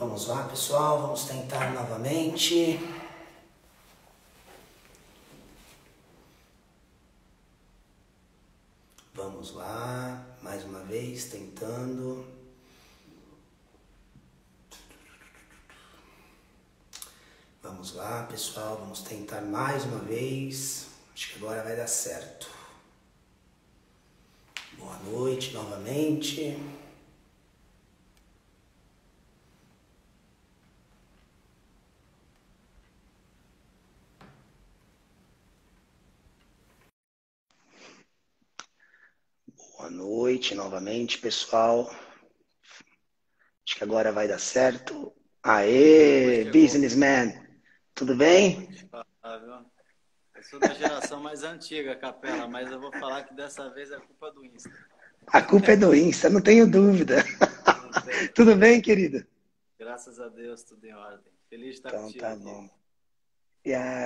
Vamos lá, pessoal, vamos tentar novamente. Vamos lá, mais uma vez, tentando. Vamos lá, pessoal, vamos tentar mais uma vez. Acho que agora vai dar certo. Boa noite novamente. Boa noite novamente, pessoal. Acho que agora vai dar certo. Oi, Aê, chegou. businessman. Tudo bem? Vou te falar, viu? Eu sou da geração mais antiga, Capela, mas eu vou falar que dessa vez é culpa do Insta. A culpa é do Insta, não tenho dúvida. Não tem. Tudo bem, querido? Graças a Deus, tudo em ordem. Feliz de estar Então contigo tá aqui. bom.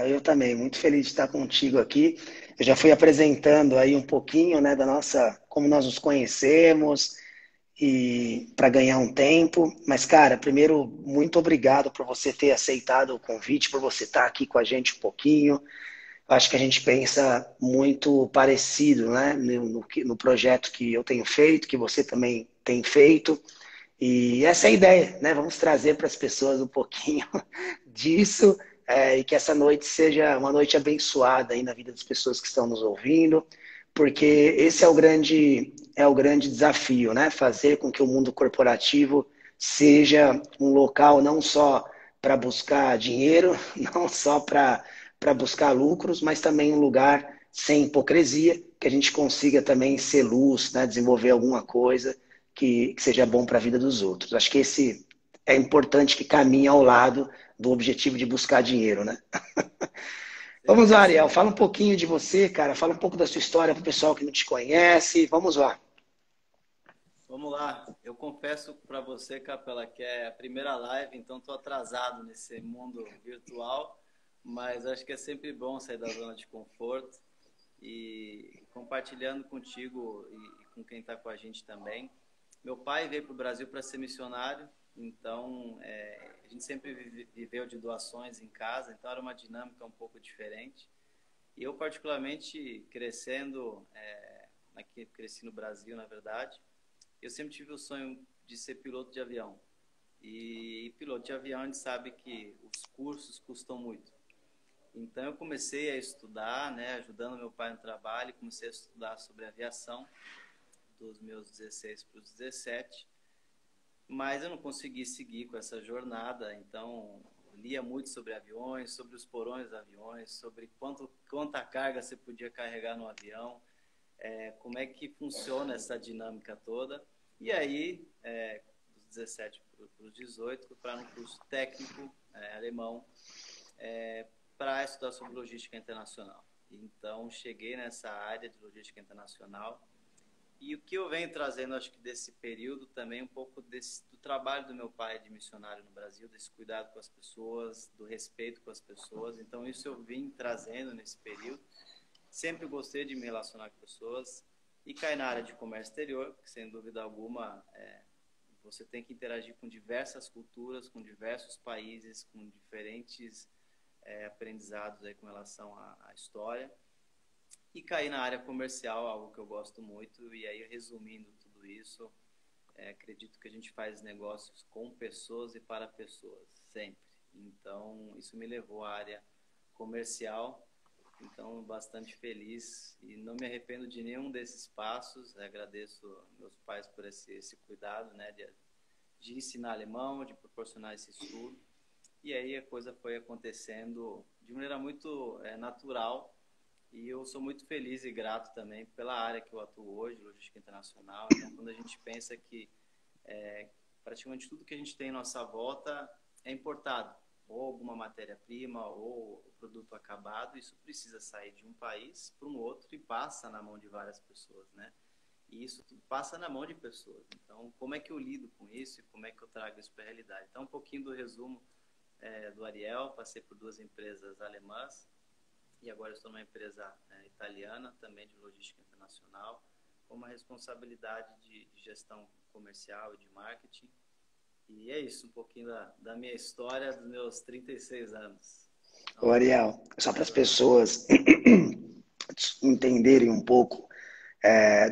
Eu também, muito feliz de estar contigo aqui. Eu já fui apresentando aí um pouquinho, né, da nossa, como nós nos conhecemos e para ganhar um tempo. Mas, cara, primeiro, muito obrigado por você ter aceitado o convite, por você estar aqui com a gente um pouquinho. Eu acho que a gente pensa muito parecido, né, no projeto que eu tenho feito, que você também tem feito. E essa é a ideia, né? Vamos trazer para as pessoas um pouquinho disso e que essa noite seja uma noite abençoada aí na vida das pessoas que estão nos ouvindo, porque esse é o grande desafio, né? Fazer com que o mundo corporativo seja um local não só para buscar dinheiro, não só para buscar lucros, mas também um lugar sem hipocrisia, que a gente consiga também ser luz, né? Desenvolver alguma coisa que seja bom para a vida dos outros. Acho que esse é importante que caminhe ao lado do objetivo de buscar dinheiro, né? Vamos lá, Ariel, Sim. fala um pouquinho de você, cara, fala um pouco da sua história para o pessoal que não te conhece. Vamos lá. Vamos lá. Eu confesso para você, Capela, que é a primeira live, então estou atrasado nesse mundo virtual, mas acho que é sempre bom sair da zona de conforto e compartilhando contigo e com quem está com a gente também. Meu pai veio para o Brasil para ser missionário, então a gente sempre viveu de doações em casa, então era uma dinâmica um pouco diferente. E eu, particularmente, aqui, cresci no Brasil, na verdade, eu sempre tive o sonho de ser piloto de avião. E piloto de avião, a gente sabe que os cursos custam muito. Então eu comecei a estudar, né, ajudando meu pai no trabalho, comecei a estudar sobre aviação dos meus 16 para os 17, mas eu não consegui seguir com essa jornada, então lia muito sobre aviões, sobre os porões dos aviões, sobre quanta carga você podia carregar no avião, como é que funciona essa dinâmica toda. E aí, dos 17 para os 18, fui para um curso técnico alemão, para estudar sobre logística internacional. Então, cheguei nessa área de logística internacional. E o que eu venho trazendo, acho que desse período também, um pouco do trabalho do meu pai de missionário no Brasil, desse cuidado com as pessoas, do respeito com as pessoas. Então, isso eu vim trazendo nesse período. Sempre gostei de me relacionar com pessoas e caí na área de comércio exterior, que sem dúvida alguma você tem que interagir com diversas culturas, com diversos países, com diferentes aprendizados aí com relação à história. E cair na área comercial, algo que eu gosto muito. E aí, resumindo tudo isso, acredito que a gente faz negócios com pessoas e para pessoas, sempre. Então, isso me levou à área comercial. Então, bastante feliz e não me arrependo de nenhum desses passos. Agradeço meus pais por esse cuidado, né, de ensinar alemão, de proporcionar esse estudo. E aí a coisa foi acontecendo de maneira muito natural. E eu sou muito feliz e grato também pela área que eu atuo hoje, logística internacional. Então, quando a gente pensa que praticamente tudo que a gente tem em nossa volta é importado, ou alguma matéria-prima, ou o produto acabado, isso precisa sair de um país para um outro e passa na mão de várias pessoas, né? E isso tudo passa na mão de pessoas. Então, como é que eu lido com isso e como é que eu trago isso para a realidade? Então, um pouquinho do resumo do Ariel. Passei por duas empresas alemãs e agora estou numa empresa italiana, também de logística internacional, com uma responsabilidade de gestão comercial e de marketing. E é isso, um pouquinho da minha história, dos meus 36 anos. Ô, Então, Ariel, só para as jornada. pessoas entenderem um pouco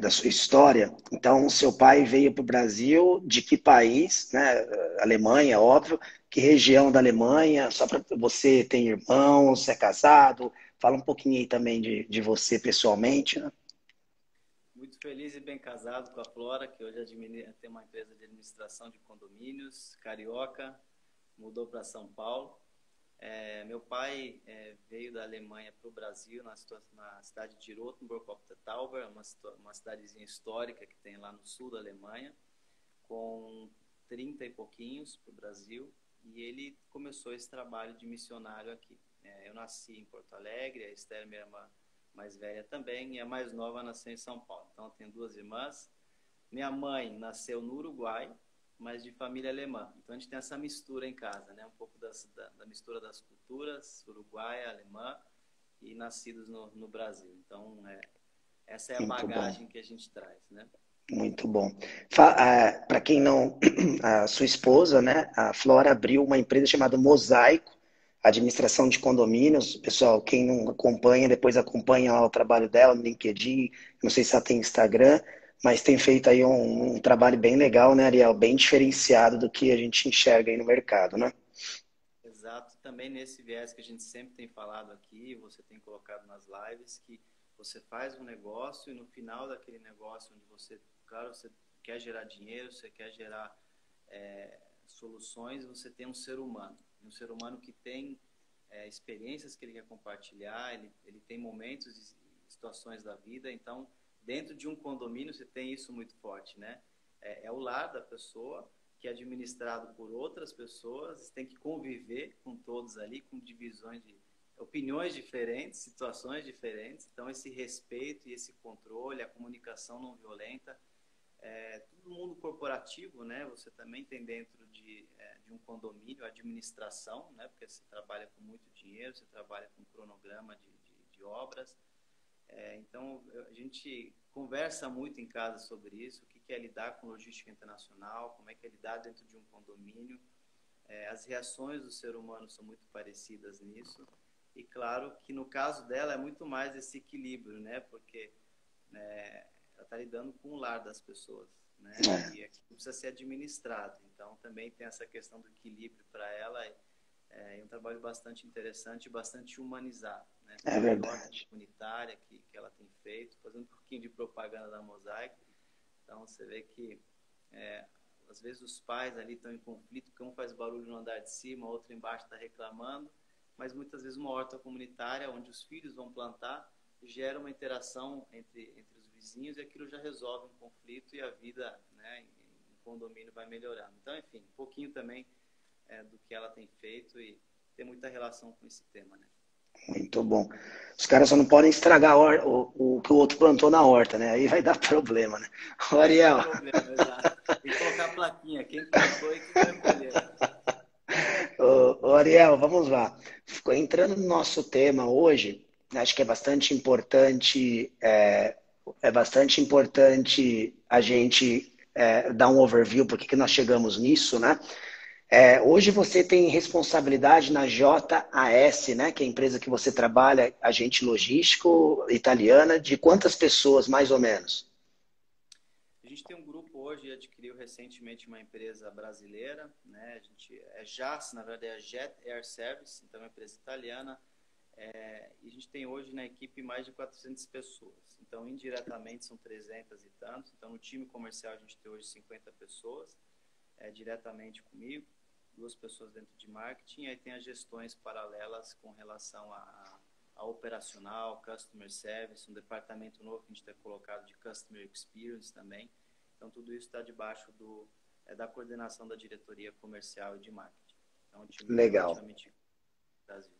da sua história. Então, seu pai veio para o Brasil de que país, né? Alemanha, óbvio. Que região da Alemanha? Só para você ter irmãos, é casado? Fala um pouquinho aí também de você pessoalmente, né? Muito feliz e bem casado com a Flora, que hoje tem uma empresa de administração de condomínios, carioca, mudou para São Paulo. Meu pai veio da Alemanha para o Brasil, na cidade de Rothenburg ob der Tauber, uma cidadezinha histórica que tem lá no sul da Alemanha, com 30 e pouquinhos para o Brasil, e ele começou esse trabalho de missionário aqui. Eu nasci em Porto Alegre, a Esther, minha irmã mais velha também, e a mais nova nasceu em São Paulo. Então, eu tenho duas irmãs. Minha mãe nasceu no Uruguai, mas de família alemã. Então, a gente tem essa mistura em casa, né? Um pouco da mistura das culturas, uruguaia, alemã, e nascidos no Brasil. Então, essa é a Muito bom. bagagem que a gente traz, né? Muito bom. Para quem não, a sua esposa, né, a Flora abriu uma empresa chamada Mosaico, administração de condomínios. Pessoal, quem não acompanha, depois acompanha lá o trabalho dela no LinkedIn. Não sei se ela tem Instagram, mas tem feito aí um trabalho bem legal, né, Ariel? Bem diferenciado do que a gente enxerga aí no mercado, né? Exato. Também nesse viés que a gente sempre tem falado aqui, você tem colocado nas lives, que você faz um negócio e no final daquele negócio, onde você, claro, você quer gerar dinheiro, você quer gerar soluções, você tem um ser humano. Um ser humano que tem experiências que ele quer compartilhar, ele tem momentos e situações da vida. Então, dentro de um condomínio, você tem isso muito forte, né? É o lar da pessoa, que é administrado por outras pessoas, tem que conviver com todos ali, com divisões de opiniões diferentes, situações diferentes. Então, esse respeito e esse controle, a comunicação não violenta, todo mundo corporativo, né? Você também tem dentro de um condomínio a administração, né? Porque você trabalha com muito dinheiro, você trabalha com cronograma de obras. Então, a gente conversa muito em casa sobre isso, o que é lidar com logística internacional, como é que é lidar dentro de um condomínio. As reações do ser humano são muito parecidas nisso. E claro que no caso dela é muito mais esse equilíbrio, né? Porque ela está lidando com o lar das pessoas, né? E aquilo precisa ser administrado. Então também tem essa questão do equilíbrio para ela. É um trabalho bastante interessante e bastante humanizado, né? Tem É uma horta verdade. comunitária que ela tem feito, fazendo um pouquinho de propaganda da Mosaico. Então você vê que às vezes os pais ali estão em conflito, porque um faz barulho no andar de cima, outro embaixo está reclamando, mas muitas vezes uma horta comunitária onde os filhos vão plantar gera uma interação entre os vizinhos e aquilo já resolve um conflito e a vida, né, em condomínio vai melhorando. Então, enfim, um pouquinho também do que ela tem feito e tem muita relação com esse tema, né? Muito bom. Os caras só não podem estragar o que o outro plantou na horta, né? Aí vai dar problema, né? Ô, Aí dá Ariel. problema, exato. Tem que colocar a plaquinha, quem plantou e quem vai colher. Ô, Ariel, vamos lá. Entrando no nosso tema hoje, acho que é bastante importante a gente dar um overview por que nós chegamos nisso, né? Hoje você tem responsabilidade na JAS, né? Que é a empresa que você trabalha, agente logístico italiana, de quantas pessoas, mais ou menos? A gente tem um grupo hoje, adquiriu recentemente uma empresa brasileira, né? A gente JAS, na verdade é Jet Air Service, então é uma empresa italiana, e a gente tem hoje na equipe mais de 400 pessoas. Então, indiretamente são 300 e tantos. Então, no time comercial a gente tem hoje 50 pessoas, diretamente comigo, duas pessoas dentro de marketing, e aí tem as gestões paralelas com relação a operacional, customer service, um departamento novo que a gente tem colocado de customer experience também. Então, tudo isso está debaixo da coordenação da diretoria comercial e de marketing. Então, um time Legal. relativamente Brasil.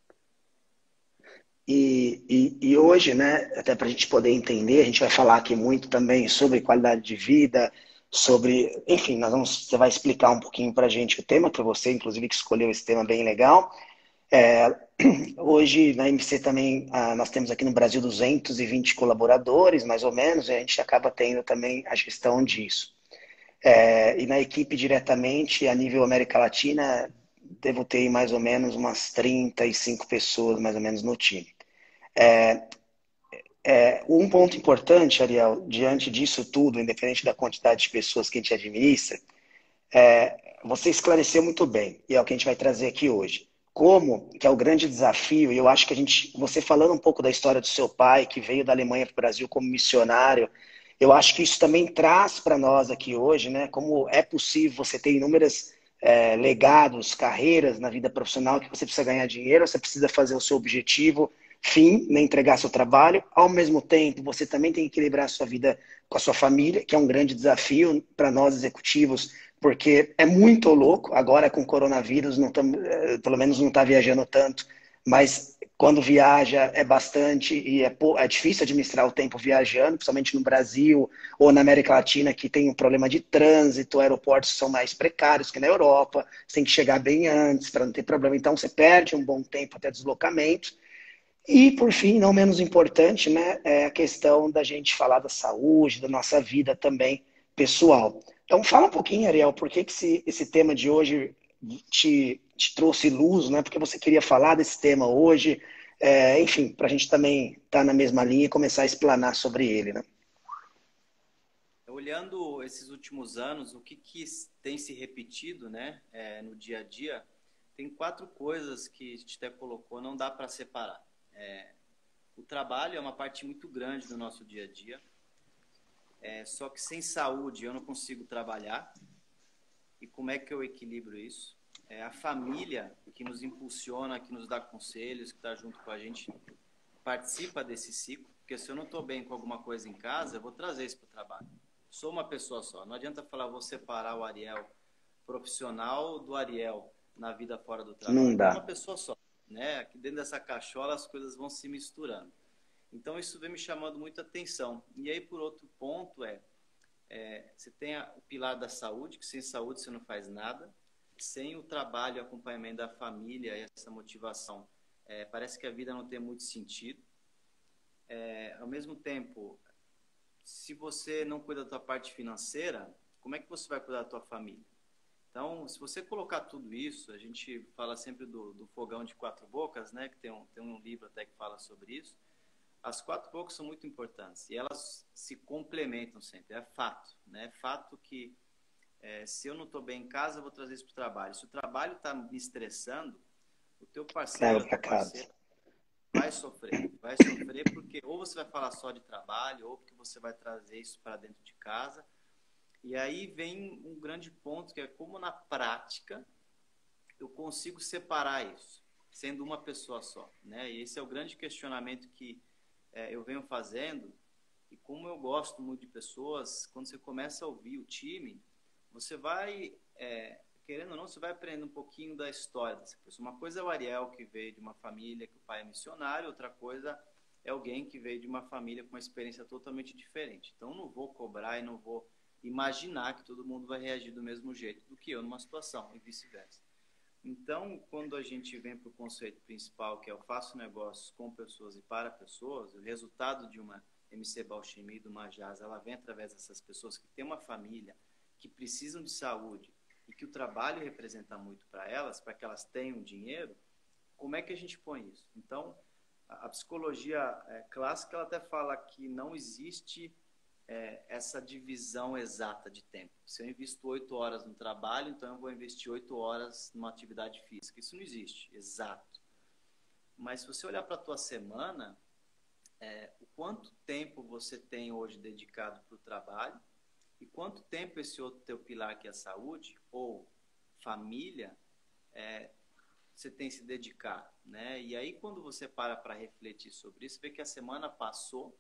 E hoje, né, até para a gente poder entender, a gente vai falar aqui muito também sobre qualidade de vida, sobre, enfim, você vai explicar um pouquinho para a gente o tema, que você, inclusive, que escolheu esse tema bem legal. Hoje, na MC também, nós temos aqui no Brasil 220 colaboradores, mais ou menos, e a gente acaba tendo também a gestão disso. E na equipe diretamente, a nível América Latina, devo ter mais ou menos umas 35 pessoas, mais ou menos, no time. Um ponto importante, Ariel, diante disso tudo, independente da quantidade de pessoas que a gente administra, você esclareceu muito bem, e é o que a gente vai trazer aqui hoje. Como que é o grande desafio, e eu acho que você falando um pouco da história do seu pai, que veio da Alemanha para o Brasil como missionário, eu acho que isso também traz para nós aqui hoje, né, como é possível você ter inúmeras legados, carreiras na vida profissional, que você precisa ganhar dinheiro, você precisa fazer o seu objetivo, fim, né, entregar seu trabalho, ao mesmo tempo você também tem que equilibrar a sua vida com a sua família, que é um grande desafio para nós executivos, porque é muito louco, agora com o coronavírus, não tam, pelo menos não está viajando tanto, mas quando viaja é bastante e é difícil administrar o tempo viajando, principalmente no Brasil ou na América Latina, que tem um problema de trânsito, aeroportos são mais precários que na Europa, você tem que chegar bem antes para não ter problema, então você perde um bom tempo até deslocamento. E, por fim, não menos importante, né, é a questão da gente falar da saúde, da nossa vida também pessoal. Então, fala um pouquinho, Ariel, por que esse tema de hoje te trouxe luz, né? Porque você queria falar desse tema hoje, enfim, para a gente também estar na mesma linha e começar a explanar sobre ele, né? Olhando esses últimos anos, o que tem se repetido, né, no dia a dia, tem quatro coisas que a gente até colocou, não dá para separar. O trabalho é uma parte muito grande do nosso dia a dia, só que sem saúde eu não consigo trabalhar. E como é que eu equilibro isso? É a família que nos impulsiona, que nos dá conselhos, que está junto com a gente, participa desse ciclo, porque se eu não estou bem com alguma coisa em casa, eu vou trazer isso para o trabalho. Sou uma pessoa só. Não adianta falar, vou separar o Ariel profissional do Ariel na vida fora do Não trabalho. É uma dá. pessoa só, né? Aqui dentro dessa cachola as coisas vão se misturando. Então isso vem me chamando muita atenção. E aí, por outro ponto, você tem o pilar da saúde, que sem saúde você não faz nada. Sem o trabalho e acompanhamento da família e essa motivação, parece que a vida não tem muito sentido. Ao mesmo tempo, se você não cuida da tua parte financeira, como é que você vai cuidar da tua família? Então, se você colocar tudo isso, a gente fala sempre do fogão de quatro bocas, né? Que tem um livro até que fala sobre isso. As quatro bocas são muito importantes e elas se complementam sempre. É fato, né? É fato que se eu não estou bem em casa, eu vou trazer isso para o trabalho. Se o trabalho está me estressando, o teu parceiro, Leva a para tua casa. parceira vai sofrer. Vai sofrer porque ou você vai falar só de trabalho, ou porque você vai trazer isso para dentro de casa. E aí vem um grande ponto, que é como na prática eu consigo separar isso, sendo uma pessoa só, né? E esse é o grande questionamento que eu venho fazendo. E como eu gosto muito de pessoas, quando você começa a ouvir o time, você vai, querendo ou não, você vai aprender um pouquinho da história dessa pessoa. Uma coisa é o Ariel, que veio de uma família que o pai é missionário, outra coisa é alguém que veio de uma família com uma experiência totalmente diferente. Então, eu não vou cobrar e não vou imaginar que todo mundo vai reagir do mesmo jeito do que eu numa situação, e vice-versa. Então, quando a gente vem para o conceito principal, que é eu faço negócios com pessoas e para pessoas, o resultado de uma MC Bauchimie, do Majaz, ela vem através dessas pessoas que têm uma família, que precisam de saúde e que o trabalho representa muito para elas, para que elas tenham dinheiro. Como é que a gente põe isso? Então, a psicologia clássica, ela até fala que não existe essa divisão exata de tempo. Se eu invisto 8 horas no trabalho, então eu vou investir 8 horas numa atividade física. Isso não existe, exato. Mas se você olhar para a tua semana, o quanto tempo você tem hoje dedicado para o trabalho e quanto tempo esse outro teu pilar, que é a saúde ou família, você tem se dedicado, né? E aí, quando você para refletir sobre isso, vê que a semana passou,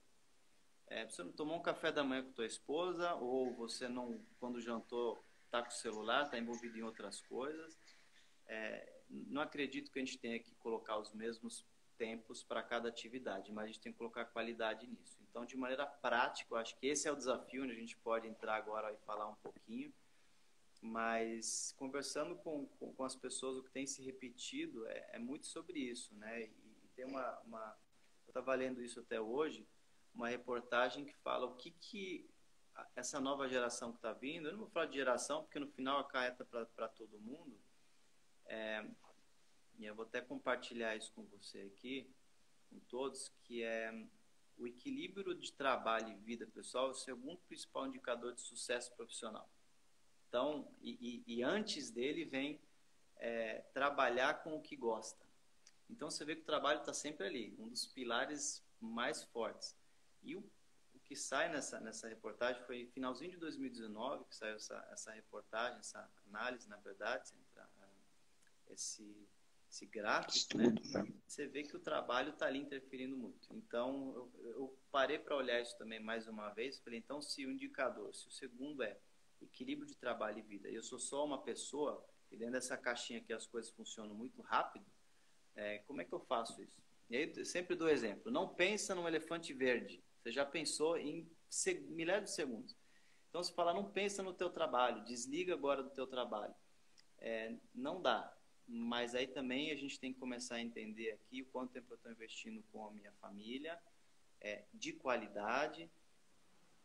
você não tomou um café da manhã com tua esposa, ou você não, quando jantou, está com o celular, está envolvido em outras coisas. Não acredito que a gente tenha que colocar os mesmos tempos para cada atividade, mas a gente tem que colocar qualidade nisso. Então, de maneira prática, eu acho que esse é o desafio, onde a gente pode entrar agora e falar um pouquinho, mas conversando com as pessoas, o que tem se repetido é muito sobre isso, né? E tem eu estava lendo isso até hoje, uma reportagem que fala o que essa nova geração que está vindo, eu não vou falar de geração, porque no final acarreta para todo mundo, e eu vou até compartilhar isso com você aqui, com todos, que é o equilíbrio de trabalho e vida pessoal, é o segundo principal indicador de sucesso profissional. Então, e antes dele vem trabalhar com o que gosta. Então, você vê que o trabalho está sempre ali, um dos pilares mais fortes. E o que sai nessa reportagem foi finalzinho de 2019, que saiu essa reportagem, essa análise, na verdade, esse gráfico, Estudo, né? Você vê que o trabalho está ali interferindo muito. Então, eu parei para olhar isso também mais uma vez, falei, então, se o indicador, se o segundo é equilíbrio de trabalho e vida, e eu sou só uma pessoa, e dentro dessa caixinha aqui as coisas funcionam muito rápido, como é que eu faço isso? E aí, eu sempre dou exemplo. Não pensa num elefante verde. Você já pensou em milhares de segundos. Então, se falar, não pensa no teu trabalho, desliga agora do teu trabalho. Não dá. Mas aí também a gente tem que começar a entender aqui o quanto tempo eu estou investindo com a minha família, de qualidade,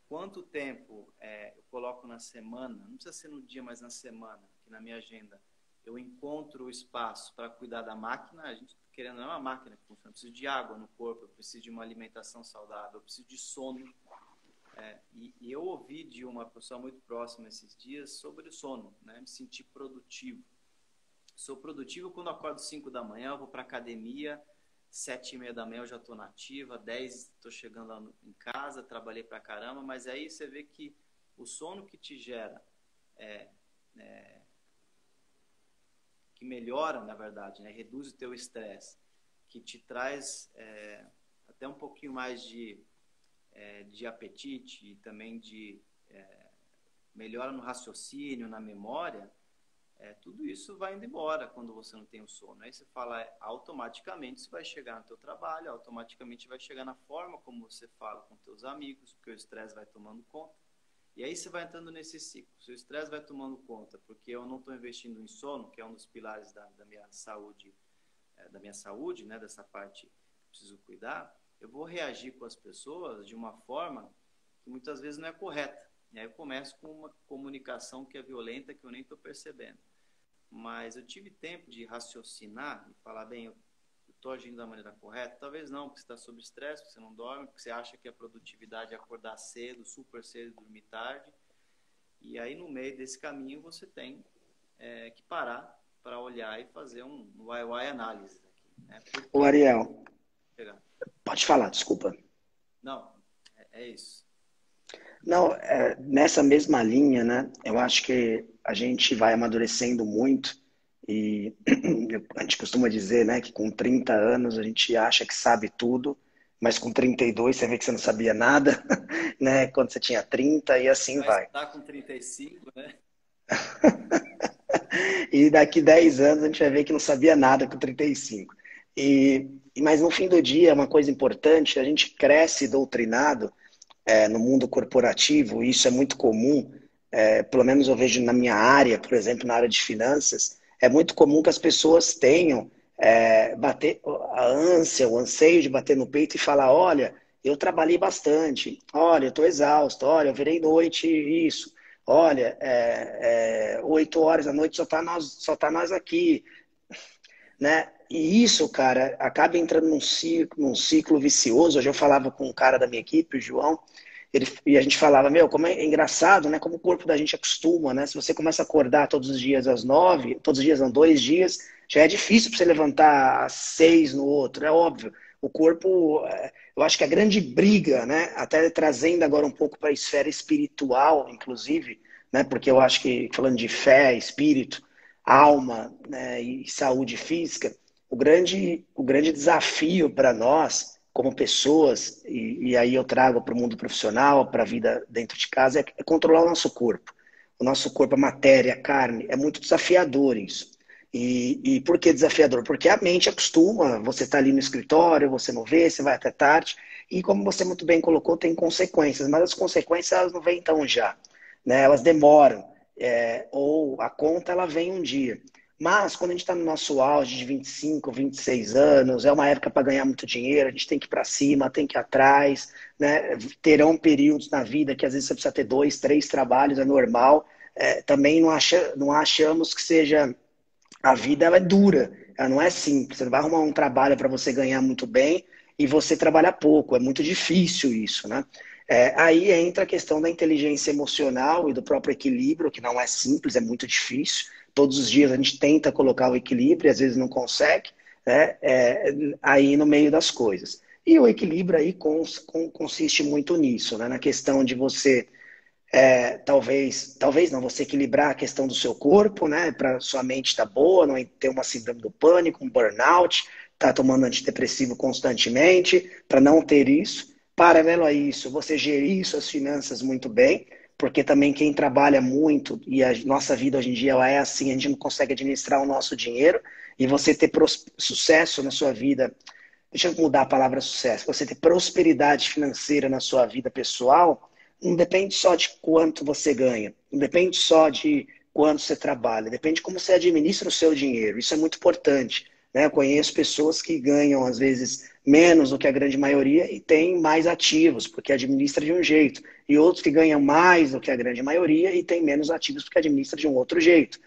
quanto tempo eu coloco na semana, não precisa ser no dia, mas na semana, que na minha agenda eu encontro o espaço para cuidar da máquina. A gente, querendo, não é uma máquina que funciona, eu preciso de água no corpo, eu preciso de uma alimentação saudável, eu preciso de sono. E eu ouvi de uma pessoa muito próxima esses dias sobre o sono, né? Me sentir produtivo. Sou produtivo quando acordo 5 da manhã, eu vou para academia, 7h30 da manhã eu já estou na ativa, 10 estou chegando lá em casa, trabalhei pra caramba, mas aí você vê que o sono que te gera, que melhora, na verdade, né? Reduz o teu estresse, que te traz até um pouquinho mais de apetite e também de melhora no raciocínio, na memória, tudo isso vai indo embora quando você não tem o sono. Aí você fala, automaticamente você vai chegar no teu trabalho, automaticamente vai chegar na forma como você fala com teus amigos, porque o estresse vai tomando conta. E aí você vai entrando nesse ciclo. Se o estresse vai tomando conta, porque eu não estou investindo em sono, que é um dos pilares da minha saúde, né, dessa parte que eu preciso cuidar, eu vou reagir com as pessoas de uma forma que muitas vezes não é correta. E aí eu começo com uma comunicação que é violenta, que eu nem estou percebendo. Mas eu tive tempo de raciocinar e falar, bem, eu estou agindo da maneira correta? Talvez não, porque você está sob estresse, porque você não dorme, porque você acha que a produtividade é acordar cedo, super cedo, dormir tarde. E aí, no meio desse caminho, você tem que parar para olhar e fazer um why análise aqui, né? Ô, Ariel, pode falar, desculpa. Não, é isso. Não, nessa mesma linha, né? Eu acho que a gente vai amadurecendo muito e a gente costuma dizer, né, que com 30 anos a gente acha que sabe tudo, mas com 32 você vê que você não sabia nada, né? Quando você tinha 30 e assim vai. Tá com 35, né? E daqui 10 anos a gente vai ver que não sabia nada com 35. Mas no fim do dia, uma coisa importante, a gente cresce doutrinado no mundo corporativo, e isso é muito comum, pelo menos eu vejo na minha área, por exemplo, na área de finanças, é muito comum que as pessoas tenham bater a ânsia, o anseio de bater no peito e falar, olha, eu trabalhei bastante, olha, eu estou exausto, olha, eu virei noite isso, olha, 8 horas da noite só tá nós aqui, né? E isso, cara, acaba entrando num ciclo vicioso. Hoje eu falava com um cara da minha equipe, o João, e a gente falava, meu, como é engraçado, né? Como o corpo da gente acostuma, né? Se você começa a acordar todos os dias às 9, todos os dias não, 2 dias, já é difícil para você levantar às 6 no outro, é óbvio. O corpo, eu acho que a grande briga, né? Até trazendo agora um pouco para a esfera espiritual, inclusive, né? Porque eu acho que, falando de fé, espírito, alma, né, e saúde física, o grande desafio para nós, como pessoas, e aí eu trago para o mundo profissional, para a vida dentro de casa, é controlar o nosso corpo. O nosso corpo, a matéria, a carne, é muito desafiador isso. E por que desafiador? Porque a mente acostuma, você está ali no escritório, você não vê, você vai até tarde, e como você muito bem colocou, tem consequências, mas as consequências elas não vêm tão já, né? Elas demoram, ou a conta ela vem um dia. Mas quando a gente está no nosso auge de 25, 26 anos, é uma época para ganhar muito dinheiro, a gente tem que ir para cima, tem que ir atrás, né? Terão períodos na vida que às vezes você precisa ter 2, 3 trabalhos, é normal. Também não achamos que seja. A vida ela é dura, ela não é simples. Você não vai arrumar um trabalho para você ganhar muito bem e você trabalhar pouco. É muito difícil isso, né? Aí entra a questão da inteligência emocional e do próprio equilíbrio, que não é simples, é muito difícil. Todos os dias a gente tenta colocar o equilíbrio e às vezes não consegue, né? Aí no meio das coisas. E o equilíbrio aí consiste muito nisso, né? Na questão de você talvez não, você equilibrar a questão do seu corpo, né, para sua mente estar boa, não ter uma síndrome do pânico, um burnout, tá tomando antidepressivo constantemente, para não ter isso. Paralelo a isso, você gerir suas finanças muito bem, porque também quem trabalha muito, e a nossa vida hoje em dia ela é assim, a gente não consegue administrar o nosso dinheiro, e você ter sucesso na sua vida, deixa eu mudar a palavra sucesso, você ter prosperidade financeira na sua vida pessoal, não depende só de quanto você ganha, não depende só de quanto você trabalha, depende de como você administra o seu dinheiro. Isso é muito importante, né? Eu conheço pessoas que ganham, às vezes, menos do que a grande maioria e têm mais ativos, porque administra de um jeito. E outros que ganham mais do que a grande maioria e têm menos ativos porque administra de um outro jeito.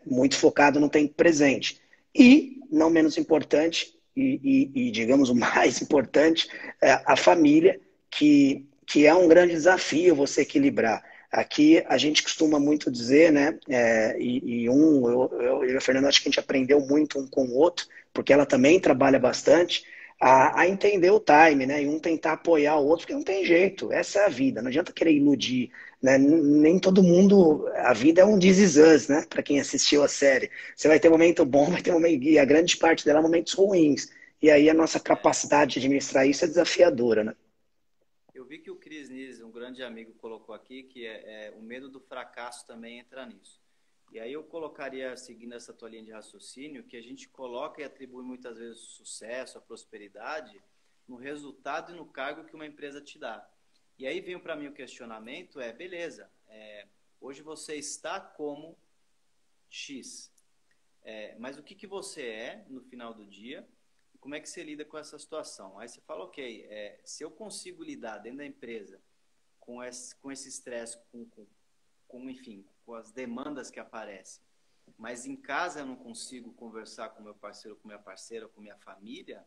Muito focado no tempo presente. E, não menos importante, digamos o mais importante, a família, que é um grande desafio você equilibrar. Aqui a gente costuma muito dizer, né? Eu e a Fernanda acho que a gente aprendeu muito um com o outro, porque ela também trabalha bastante, a entender o time, né? E um tentar apoiar o outro, porque não tem jeito, essa é a vida, não adianta querer iludir, né? Nem todo mundo, a vida é um This Is Us, né? Para quem assistiu a série. Você vai ter momento bom, vai ter momento, e a grande parte dela é momentos ruins. E aí a nossa capacidade de administrar isso é desafiadora, né? Eu vi que o Cris Nis, um grande amigo, colocou aqui que o medo do fracasso também entra nisso. E aí eu colocaria, seguindo essa tua linha de raciocínio, que a gente coloca e atribui muitas vezes o sucesso, a prosperidade, no resultado e no cargo que uma empresa te dá. E aí vem para mim o questionamento, beleza, hoje você está como X, mas o que você é no final do dia? Como é que você lida com essa situação? Aí você fala, ok, se eu consigo lidar dentro da empresa com esse estresse, enfim, com as demandas que aparecem, mas em casa eu não consigo conversar com meu parceiro, com minha parceira, com minha família,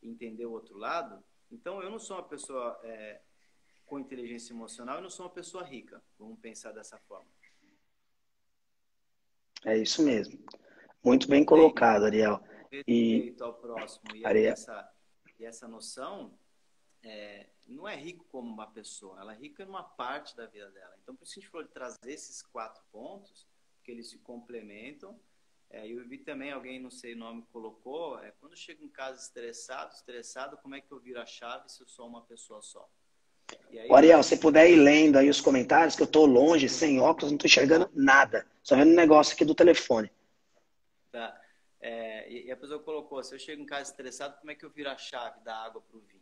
entender o outro lado, então eu não sou uma pessoa com inteligência emocional, eu não sou uma pessoa rica, vamos pensar dessa forma. É isso mesmo. Muito bem Entende? colocado, Ariel. E, Respeito ao próximo Ariel, e essa noção não é rico como uma pessoa, ela é rica numa parte da vida dela. Então, por isso a gente falou de trazer esses 4 pontos, porque eles se complementam. E eu vi também, alguém, não sei o nome, colocou, quando eu chego em casa estressado, como é que eu viro a chave se eu sou uma pessoa só? E aí o eu Ariel, acho se que puder ir lendo aí os comentários, que eu estou longe, sem óculos, não estou enxergando nada. Só vendo um negócio aqui do telefone. tá, e a pessoa colocou, se eu chego em casa estressado, como é que eu viro a chave da água para o vinho?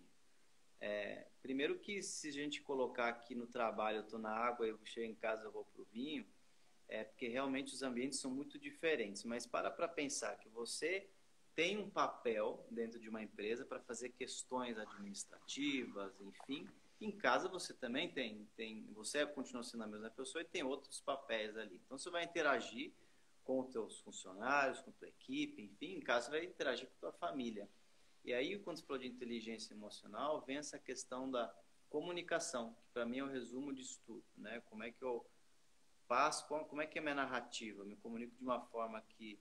Primeiro que se a gente colocar aqui no trabalho, eu estou na água, eu chego em casa, eu vou para o vinho, porque realmente os ambientes são muito diferentes. Mas para pensar que você tem um papel dentro de uma empresa para fazer questões administrativas, enfim. Em casa você também você continua sendo a mesma pessoa e tem outros papéis ali. Então você vai interagir com os teus funcionários, com a tua equipe, enfim, em casa você vai interagir com a tua família. E aí, quando você falou de inteligência emocional, vem essa questão da comunicação, que para mim é o resumo disso tudo, né? Como é que eu passo, como é que é a minha narrativa? Eu me comunico de uma forma que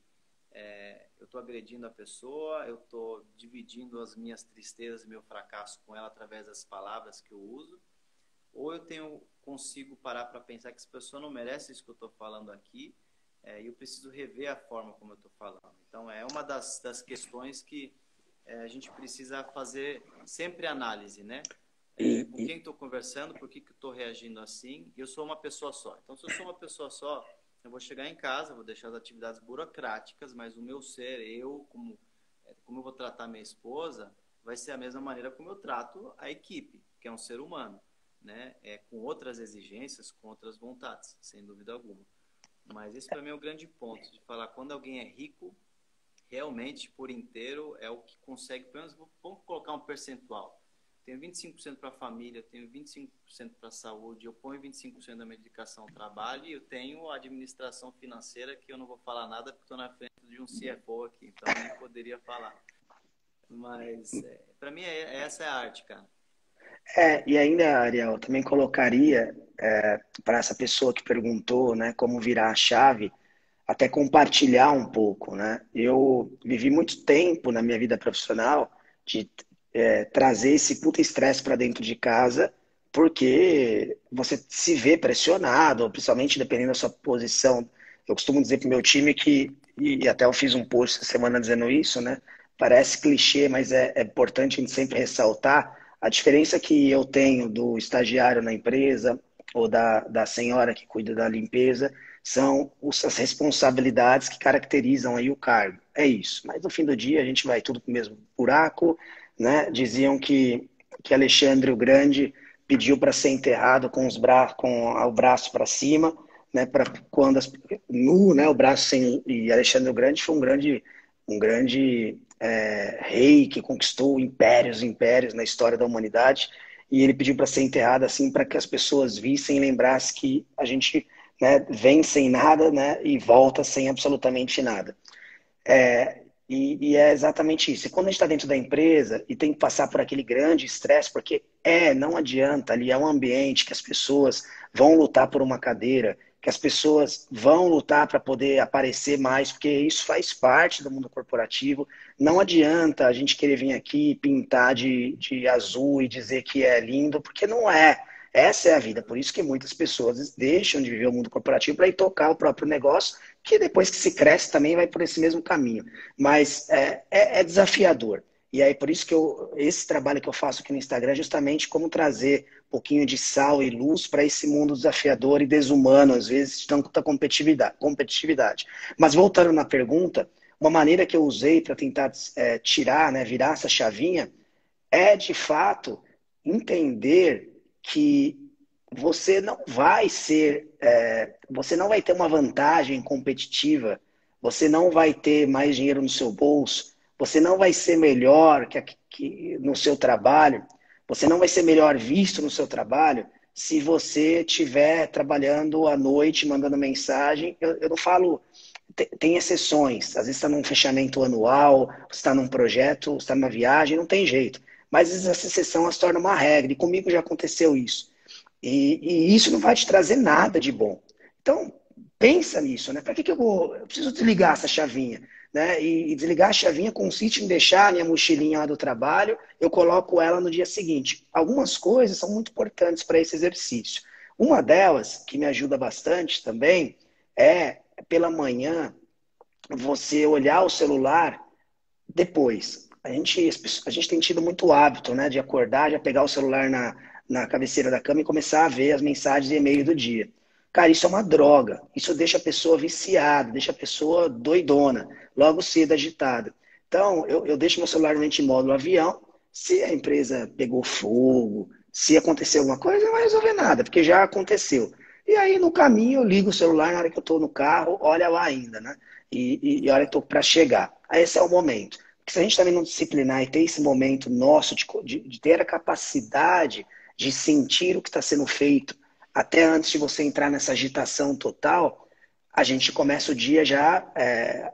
eu estou agredindo a pessoa, eu estou dividindo as minhas tristezas e meu fracasso com ela através das palavras que eu uso, ou consigo parar para pensar que essa pessoa não merece isso que eu estou falando aqui, e eu preciso rever a forma como eu estou falando. Então, é uma das questões que a gente precisa fazer sempre análise, né? Com quem estou conversando, por que estou reagindo assim, e eu sou uma pessoa só. Então, se eu sou uma pessoa só, eu vou chegar em casa, vou deixar as atividades burocráticas, mas o meu ser, como eu vou tratar minha esposa, vai ser a mesma maneira como eu trato a equipe, que é um ser humano, né? Com outras exigências, com outras vontades, sem dúvida alguma. Mas esse para mim é o grande ponto, de falar, quando alguém é rico, realmente, por inteiro, é o que consegue, pelo menos, vamos colocar um percentual. Tenho 25% para a família, tenho 25% para a saúde, eu ponho 25% da medicação ao trabalho e eu tenho a administração financeira, que eu não vou falar nada porque estou na frente de um CFO aqui, então eu nem poderia falar. Mas, para mim, essa é a arte, cara. E ainda, Ariel, eu também colocaria para essa pessoa que perguntou, né, como virar a chave, até compartilhar um pouco, né? Eu vivi muito tempo na minha vida profissional de trazer esse puta estresse para dentro de casa, porque você se vê pressionado, principalmente dependendo da sua posição. Eu costumo dizer para o meu time que, e até eu fiz um post essa semana dizendo isso, né? Parece clichê, mas é importante a gente sempre ressaltar a diferença que eu tenho do estagiário na empresa ou da senhora que cuida da limpeza são as responsabilidades que caracterizam aí o cargo. É isso. Mas no fim do dia a gente vai tudo para o mesmo buraco, né? Diziam que Alexandre o Grande pediu para ser enterrado com o braço para cima, né? Para quando nu, né? O braço sem e Alexandre o Grande foi um grande rei que conquistou impérios, impérios na história da humanidade. E ele pediu para ser enterrado assim para que as pessoas vissem e lembrassem que a gente, né, vem sem nada, né, e volta sem absolutamente nada. E é exatamente isso. E quando a gente está dentro da empresa e tem que passar por aquele grande estresse, porque não adianta, ali é um ambiente que as pessoas vão lutar por uma cadeira, que as pessoas vão lutar para poder aparecer mais, porque isso faz parte do mundo corporativo. Não adianta a gente querer vir aqui pintar de azul e dizer que é lindo, porque não é. Essa é a vida. Por isso que muitas pessoas deixam de viver o mundo corporativo para ir tocar o próprio negócio, que depois que se cresce também vai por esse mesmo caminho. Mas é desafiador. E aí, por isso que esse trabalho que eu faço aqui no Instagram é justamente como trazer um pouquinho de sal e luz para esse mundo desafiador e desumano, às vezes, de tanta competitividade. Mas voltando na pergunta, uma maneira que eu usei para tentar tirar, né, virar essa chavinha, é de fato entender que você não vai ter uma vantagem competitiva, você não vai ter mais dinheiro no seu bolso, você não vai ser melhor que no seu trabalho, você não vai ser melhor visto no seu trabalho se você estiver trabalhando à noite, mandando mensagem. Eu não falo, tem exceções, às vezes está num fechamento anual, você está num projeto, você está numa viagem, não tem jeito. Mas essa exceção se torna uma regra, e comigo já aconteceu isso. E isso não vai te trazer nada de bom. Então, pensa nisso, né? Para que eu preciso desligar essa chavinha? Né? E desligar a chavinha consiste em deixar a minha mochilinha lá do trabalho, eu coloco ela no dia seguinte. Algumas coisas são muito importantes para esse exercício. Uma delas, que me ajuda bastante também, é pela manhã você olhar o celular depois. A gente tem tido muito hábito, né, de acordar, já pegar o celular na cabeceira da cama e começar a ver as mensagens e e-mail do dia. Cara, isso é uma droga. Isso deixa a pessoa viciada, deixa a pessoa doidona, logo cedo agitada. Então, eu deixo meu celular em modo avião. Se a empresa pegou fogo, se acontecer alguma coisa, não vai resolver nada, porque já aconteceu. E aí, no caminho, eu ligo o celular na hora que eu estou no carro, olha lá ainda, né? E a hora que eu estou para chegar. Aí, esse é o momento. Porque se a gente também não disciplinar e ter esse momento nosso de ter a capacidade de sentir o que está sendo feito, até antes de você entrar nessa agitação total, a gente começa o dia já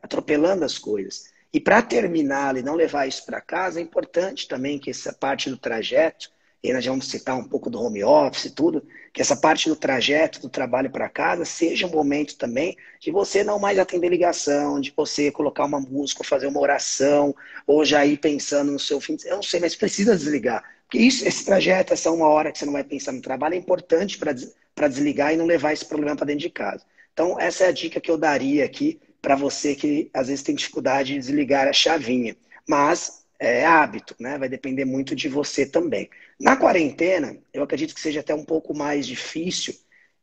atropelando as coisas. E para terminar e não levar isso para casa, é importante também que essa parte do trajeto, e nós já vamos citar um pouco do home office e tudo, que essa parte do trajeto, do trabalho para casa, seja um momento também de você não mais atender ligação, de você colocar uma música, fazer uma oração, ou já ir pensando no seu fim. Eu não sei, mas precisa desligar. Porque esse trajeto, essa uma hora que você não vai pensar no trabalho, é importante para desligar e não levar esse problema para dentro de casa. Então, essa é a dica que eu daria aqui para você que às vezes tem dificuldade de desligar a chavinha. Mas é hábito, né? Vai depender muito de você também. Na quarentena, eu acredito que seja até um pouco mais difícil,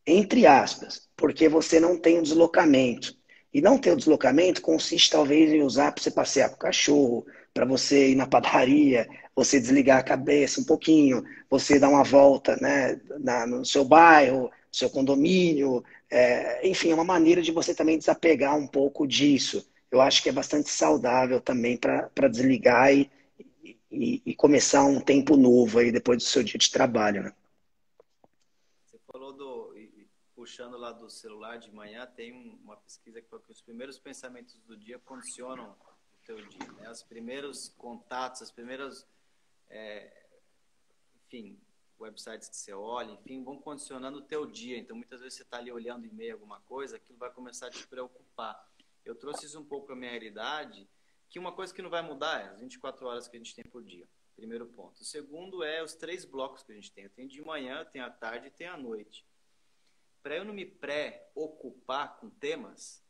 entre aspas, porque você não tem o deslocamento. E não ter o deslocamento consiste talvez em usar para você passear com o cachorro, para você ir na padaria, você desligar a cabeça um pouquinho, você dar uma volta, né, no seu bairro, seu condomínio, enfim, é uma maneira de você também desapegar um pouco disso. Eu acho que é bastante saudável também para desligar e começar um tempo novo aí depois do seu dia de trabalho, né? Você falou puxando lá do celular de manhã, tem uma pesquisa que fala que os primeiros pensamentos do dia condicionam o teu dia, né? Os primeiros contatos, as primeiras, enfim, websites que você olha, enfim, vão condicionando o teu dia. Então, muitas vezes você está ali olhando e-mail, alguma coisa, aquilo vai começar a te preocupar. Eu trouxe isso um pouco para a minha realidade, que uma coisa que não vai mudar é as 24 horas que a gente tem por dia. Primeiro ponto. O segundo é os 3 blocos que a gente tem. Eu tenho de manhã, eu tenho à tarde e tenho à noite. Para eu não me pré-ocupar com temas,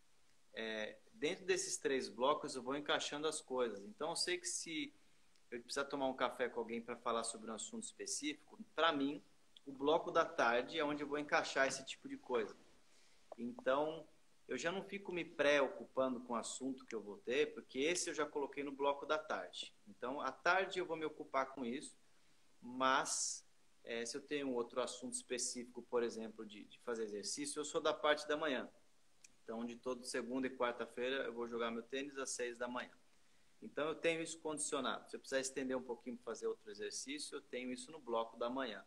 dentro desses 3 blocos eu vou encaixando as coisas. Então, eu sei que se eu precisar tomar um café com alguém para falar sobre um assunto específico, para mim, o bloco da tarde é onde eu vou encaixar esse tipo de coisa. Então, eu já não fico me preocupando com o assunto que eu vou ter, porque esse eu já coloquei no bloco da tarde. Então, à tarde eu vou me ocupar com isso, mas se eu tenho outro assunto específico, por exemplo, de fazer exercício, eu sou da parte da manhã. Então, de todo segunda e quarta-feira, eu vou jogar meu tênis às 6 da manhã. Então, eu tenho isso condicionado. Se eu precisar estender um pouquinho para fazer outro exercício, eu tenho isso no bloco da manhã.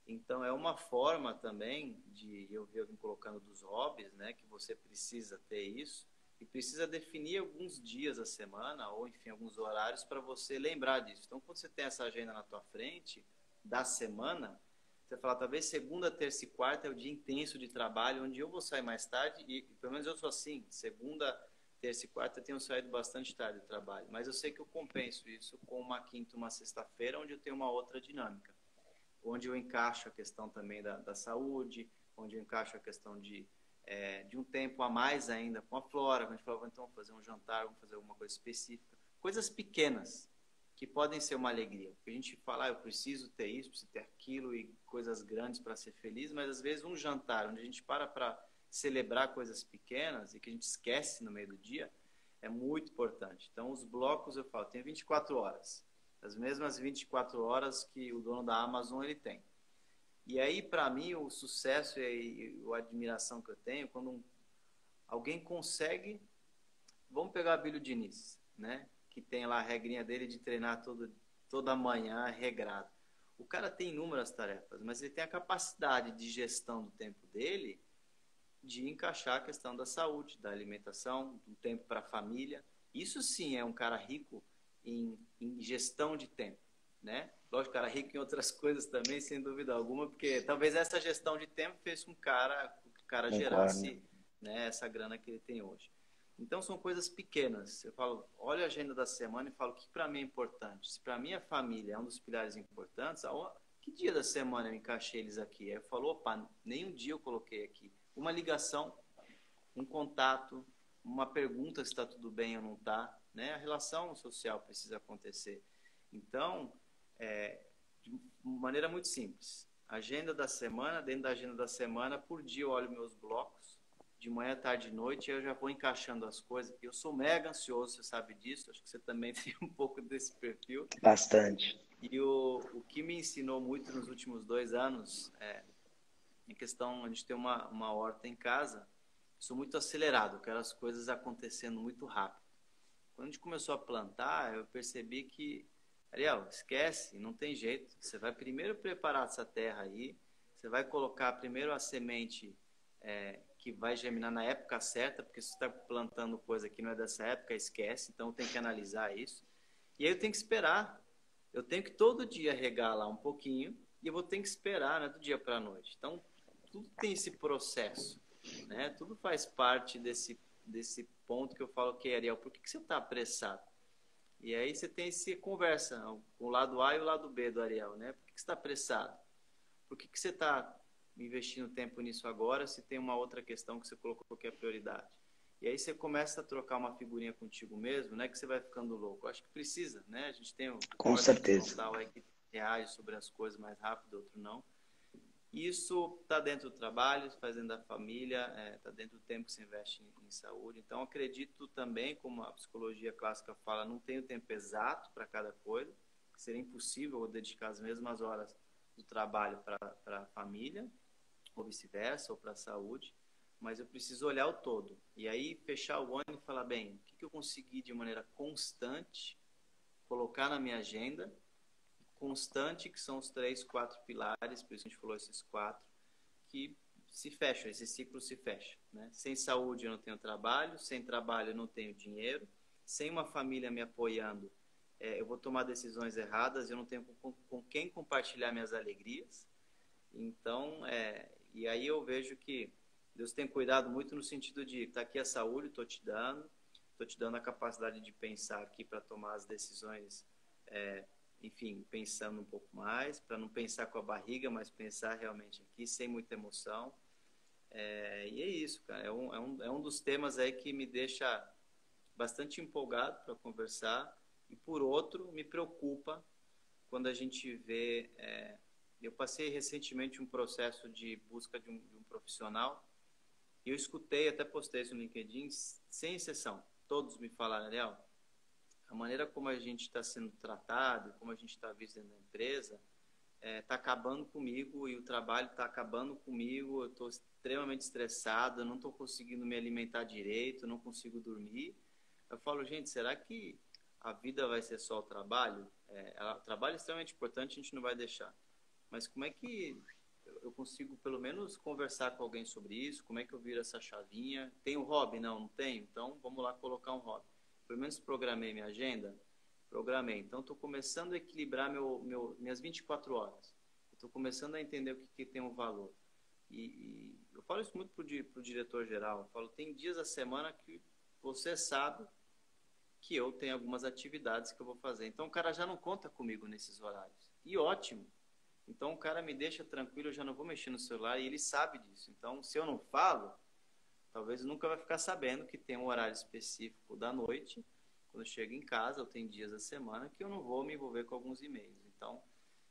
Então, é uma forma também de eu vim colocando dos hobbies, né? Que você precisa ter isso e precisa definir alguns dias da semana ou, enfim, alguns horários para você lembrar disso. Então, quando você tem essa agenda na tua frente da semana, você fala, talvez segunda, terça e quarta é o dia intenso de trabalho, onde eu vou sair mais tarde e pelo menos eu sou assim, segunda, terça e quarta eu tenho saído bastante tarde do trabalho, mas eu sei que eu compenso isso com uma quinta, uma sexta-feira, onde eu tenho uma outra dinâmica, onde eu encaixo a questão também da saúde, onde eu encaixo a questão de um tempo a mais ainda com a Flora, quando a gente fala, então vamos fazer um jantar, vamos fazer alguma coisa específica, coisas pequenas que podem ser uma alegria, porque a gente fala, eu preciso ter isso, preciso ter aquilo e coisas grandes para ser feliz, mas às vezes um jantar onde a gente para celebrar coisas pequenas e que a gente esquece no meio do dia, é muito importante. Então, os blocos, eu falo, tem 24 horas. As mesmas 24 horas que o dono da Amazon ele tem. E aí, para mim, o sucesso e a admiração que eu tenho, quando alguém consegue... Vamos pegar a Abílio Diniz, né? Que tem lá a regrinha dele de treinar toda manhã, regrado. O cara tem inúmeras tarefas, mas ele tem a capacidade de gestão do tempo dele de encaixar a questão da saúde, da alimentação, do tempo para a família. Isso sim é um cara rico em gestão de tempo, né? Lógico, cara rico em outras coisas também, sem dúvida alguma, porque talvez essa gestão de tempo fez com que o cara Concordo. gerasse, né, essa grana que ele tem hoje. Então são coisas pequenas. Eu falo, olha a agenda da semana e falo o que para mim é importante. Se para mim a família é um dos pilares importantes, que dia da semana eu encaixei eles aqui? Aí eu falo, opa, nenhum dia eu coloquei aqui. Uma ligação, um contato, uma pergunta se está tudo bem ou não está, né? A relação social precisa acontecer. Então, de maneira muito simples, agenda da semana, dentro da agenda da semana, por dia eu olho meus blocos, de manhã, tarde e noite, eu já vou encaixando as coisas. Eu sou mega ansioso, você sabe disso, acho que você também tem um pouco desse perfil. Bastante. E o que me ensinou muito nos últimos 2 anos em questão, a gente tem uma horta em casa, sou muito acelerado, quero as coisas acontecendo muito rápido. Quando a gente começou a plantar, eu percebi que, Ariel, esquece, não tem jeito. Você vai primeiro preparar essa terra aí, você vai colocar primeiro a semente que vai germinar na época certa, porque se você está plantando coisa que não é dessa época, esquece, então tem que analisar isso. E aí eu tenho que esperar. Eu tenho que todo dia regar lá um pouquinho e eu vou ter que esperar, né, do dia para a noite. Então, tudo tem esse processo, né? Tudo faz parte desse ponto que eu falo, ok, Ariel, por que você está apressado? E aí você tem essa conversa, o lado A e o lado B do Ariel, né? Por que você está apressado? Por que você está investindo tempo nisso agora se tem uma outra questão que você colocou que é prioridade? E aí você começa a trocar uma figurinha contigo mesmo, né? Que você vai ficando louco. Eu acho que precisa, né? A gente tem o Com córtex certeza. frontal aí que reage sobre as coisas mais rápido, outro não. Isso está dentro do trabalho, faz dentro da família, está dentro do tempo que se investe em saúde. Então, acredito também, como a psicologia clássica fala, não tem o tempo exato para cada coisa, seria impossível eu dedicar as mesmas horas do trabalho para a família, ou vice-versa, ou para a saúde, mas eu preciso olhar o todo. E aí fechar o ano e falar, bem, o que eu consegui de maneira constante colocar na minha agenda, constante, que são os 3, 4 pilares, por isso a gente falou esses 4, que se fecham, esse ciclo se fecha, né? Sem saúde eu não tenho trabalho, sem trabalho eu não tenho dinheiro, sem uma família me apoiando, eu vou tomar decisões erradas, eu não tenho com quem compartilhar minhas alegrias. Então, e aí eu vejo que Deus tem cuidado muito no sentido de, tá aqui a saúde, estou te dando a capacidade de pensar aqui para tomar as decisões, enfim, pensando um pouco mais, para não pensar com a barriga, mas pensar realmente aqui, sem muita emoção. E é isso, cara. É um dos temas aí que me deixa bastante empolgado para conversar. E, por outro, me preocupa quando a gente vê... eu passei recentemente um processo de busca de um profissional e eu escutei, até postei isso no LinkedIn, sem exceção. Todos me falaram, Ariel, a maneira como a gente está sendo tratado, como a gente está visto dentro da empresa, está acabando comigo e o trabalho está acabando comigo, eu estou extremamente estressado, não estou conseguindo me alimentar direito, não consigo dormir. Eu falo, gente, será que a vida vai ser só o trabalho? O trabalho é extremamente importante, a gente não vai deixar. Mas como é que eu consigo, pelo menos, conversar com alguém sobre isso? Como é que eu viro essa chavinha? Tem um hobby? Não tenho? Então, vamos lá colocar um hobby. Pelo menos programei minha agenda? Programei. Então, estou começando a equilibrar minhas 24 horas. Estou começando a entender o que tem um valor. E eu falo isso muito para o diretor-geral. Eu falo, tem dias da semana que você sabe que eu tenho algumas atividades que eu vou fazer. Então, o cara já não conta comigo nesses horários. E ótimo. Então, o cara me deixa tranquilo, eu já não vou mexer no celular e ele sabe disso. Então, se eu não falo, talvez eu nunca vai ficar sabendo que tem um horário específico da noite. Quando eu chego em casa, eu tenho dias da semana que eu não vou me envolver com alguns e-mails. Então,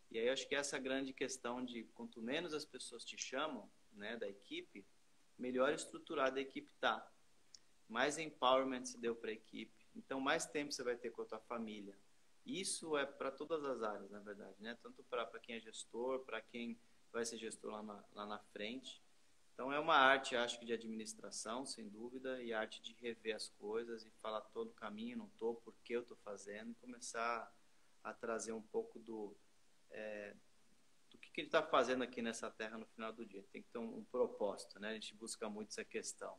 e aí eu acho que essa grande questão de quanto menos as pessoas te chamam, né, da equipe, melhor estruturada a equipe está. Mais empowerment se deu para a equipe. Então, mais tempo você vai ter com a tua família. Isso é para todas as áreas, na verdade, né? Tanto para quem é gestor, para quem vai ser gestor lá na frente. Então, é uma arte, acho que, de administração, sem dúvida, e arte de rever as coisas e falar todo o caminho, não estou, por que eu estou fazendo, e começar a trazer um pouco do que ele está fazendo aqui nessa terra no final do dia. Tem que ter um propósito, né? A gente busca muito essa questão.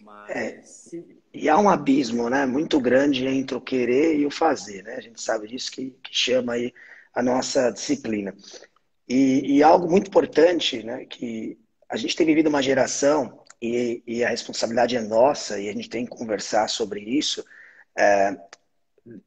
Mas... E há um abismo, né, muito grande entre o querer e o fazer, né? A gente sabe disso que chama aí a nossa disciplina. E algo muito importante, né, que a gente tem vivido uma geração e a responsabilidade é nossa e a gente tem que conversar sobre isso.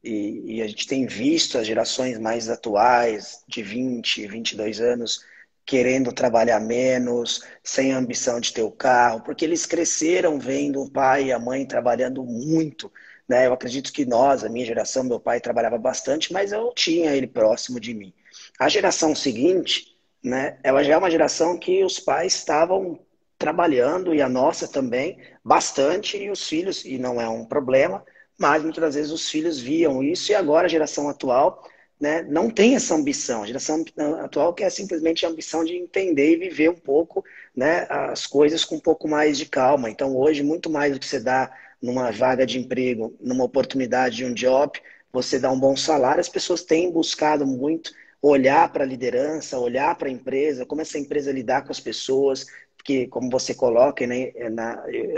E a gente tem visto as gerações mais atuais, de 20, 22 anos, querendo trabalhar menos, sem a ambição de ter o carro, porque eles cresceram vendo o pai e a mãe trabalhando muito, né? Eu acredito que nós, a minha geração, meu pai trabalhava bastante, mas eu tinha ele próximo de mim. A geração seguinte, né, ela já é uma geração que os pais estavam trabalhando, e a nossa também, bastante, e os filhos, e não é um problema, mas muitas das vezes os filhos viam isso, e agora a geração atual, né, não tem essa ambição. A geração atual quer simplesmente a ambição de entender e viver um pouco, né, as coisas com um pouco mais de calma. Então, hoje, muito mais do que você dá numa vaga de emprego, numa oportunidade de um job, você dá um bom salário. As pessoas têm buscado muito olhar para a liderança, olhar para a empresa, como essa empresa lidar com as pessoas, porque, como você coloca, né,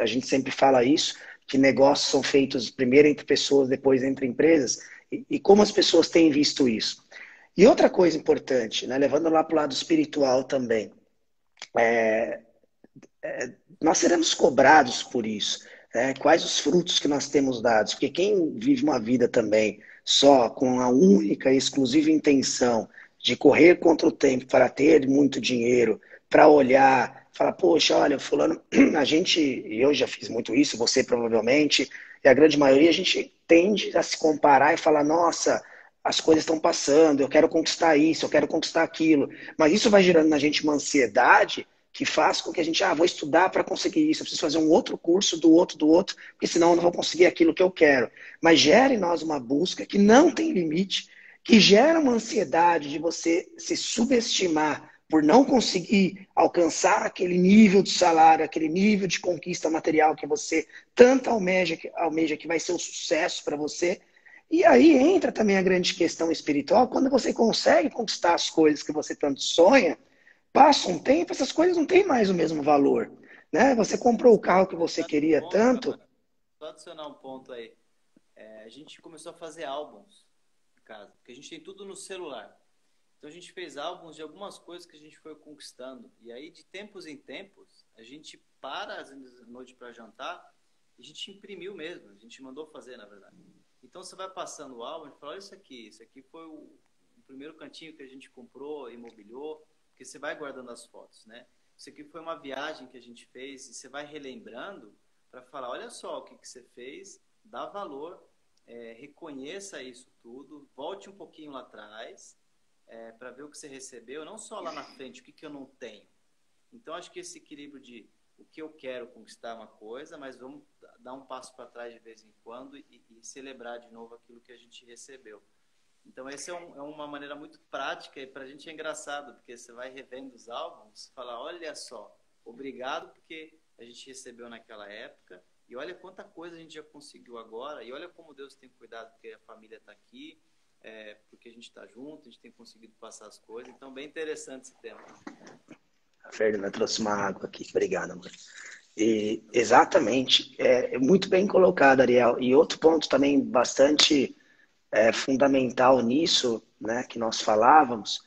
a gente sempre fala isso, que negócios são feitos primeiro entre pessoas, depois entre empresas, e como as pessoas têm visto isso. E outra coisa importante, né, levando lá para o lado espiritual também, nós seremos cobrados por isso. Né? Quais os frutos que nós temos dados? Porque quem vive uma vida também só com a única e exclusiva intenção de correr contra o tempo para ter muito dinheiro, para olhar, falar, poxa, olha, fulano, a gente, e eu já fiz muito isso, você provavelmente, e a grande maioria, a gente tende a se comparar e falar, nossa, as coisas estão passando, eu quero conquistar isso, eu quero conquistar aquilo. Mas isso vai gerando na gente uma ansiedade que faz com que a gente, vou estudar para conseguir isso, eu preciso fazer um outro curso do outro, porque senão eu não vou conseguir aquilo que eu quero. Mas gera em nós uma busca que não tem limite, que gera uma ansiedade de você se subestimar por não conseguir alcançar aquele nível de salário, aquele nível de conquista material que você tanto almeja que vai ser o sucesso para você. E aí entra também a grande questão espiritual, quando você consegue conquistar as coisas que você tanto sonha, passa um tempo, essas coisas não têm mais o mesmo valor, né? Você comprou o carro que você Exato queria ponto, tanto. Rafael. Só adicionar um ponto aí. A gente começou a fazer álbuns em casa, porque a gente tem tudo no celular. Então a gente fez álbuns de algumas coisas que a gente foi conquistando. E aí, de tempos em tempos, a gente para às vezes à noite para jantar e a gente imprimiu mesmo. A gente mandou fazer, na verdade. Então você vai passando o álbum e fala, olha isso aqui foi o primeiro cantinho que a gente comprou, imobiliou, porque você vai guardando as fotos, né? Isso aqui foi uma viagem que a gente fez e você vai relembrando para falar, olha só o que você fez, dá valor, reconheça isso tudo, volte um pouquinho lá atrás, para ver o que você recebeu, não só lá na frente, o que eu não tenho. Então, acho que esse equilíbrio de o que eu quero conquistar uma coisa, mas vamos dar um passo para trás de vez em quando e celebrar de novo aquilo que a gente recebeu. Então, essa é uma maneira muito prática e para a gente é engraçado, porque você vai revendo os álbuns e fala, olha só, obrigado porque a gente recebeu naquela época e olha quanta coisa a gente já conseguiu agora e olha como Deus tem cuidado porque a família está aqui, porque a gente está junto, a gente tem conseguido passar as coisas. Então, bem interessante esse tema. A Fernanda trouxe uma água aqui. Obrigado, amor. E, exatamente. É muito bem colocado, Ariel. E outro ponto também bastante fundamental nisso, né, que nós falávamos,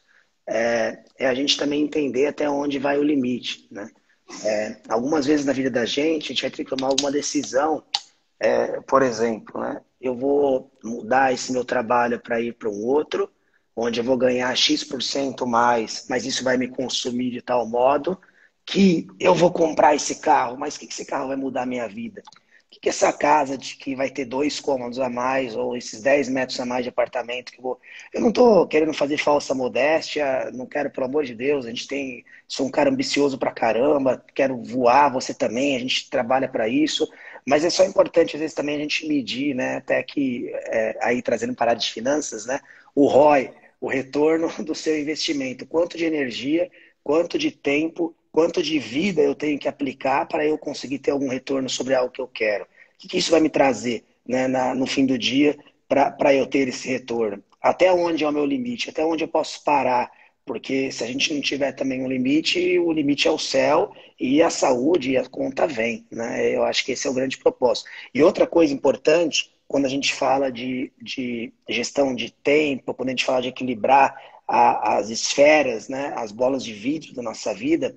é a gente também entender até onde vai o limite, né? Algumas vezes na vida da gente, a gente vai ter que tomar alguma decisão. Por exemplo, né, eu vou mudar esse meu trabalho para ir para um outro, onde eu vou ganhar X% mais, mas isso vai me consumir de tal modo que eu vou comprar esse carro, mas o que esse carro vai mudar a minha vida? O que essa casa de que vai ter 2 cômodos a mais, ou esses 10 metros a mais de apartamento que eu vou. Eu não estou querendo fazer falsa modéstia, não quero, pelo amor de Deus, a gente tem. Sou um cara ambicioso pra caramba, quero voar, você também, a gente trabalha para isso. Mas é só importante, às vezes, também a gente medir, né? Até que, aí trazendo parada de finanças, né? O ROI, o retorno do seu investimento. Quanto de energia, quanto de tempo, quanto de vida eu tenho que aplicar para eu conseguir ter algum retorno sobre algo que eu quero. O que isso vai me trazer, né, no fim do dia para eu ter esse retorno? Até onde é o meu limite? Até onde eu posso parar? Porque se a gente não tiver também um limite, o limite é o céu e a saúde e a conta vem, né? Eu acho que esse é o grande propósito. E outra coisa importante, quando a gente fala de gestão de tempo, quando a gente fala de equilibrar as esferas, né, as bolas de vidro da nossa vida,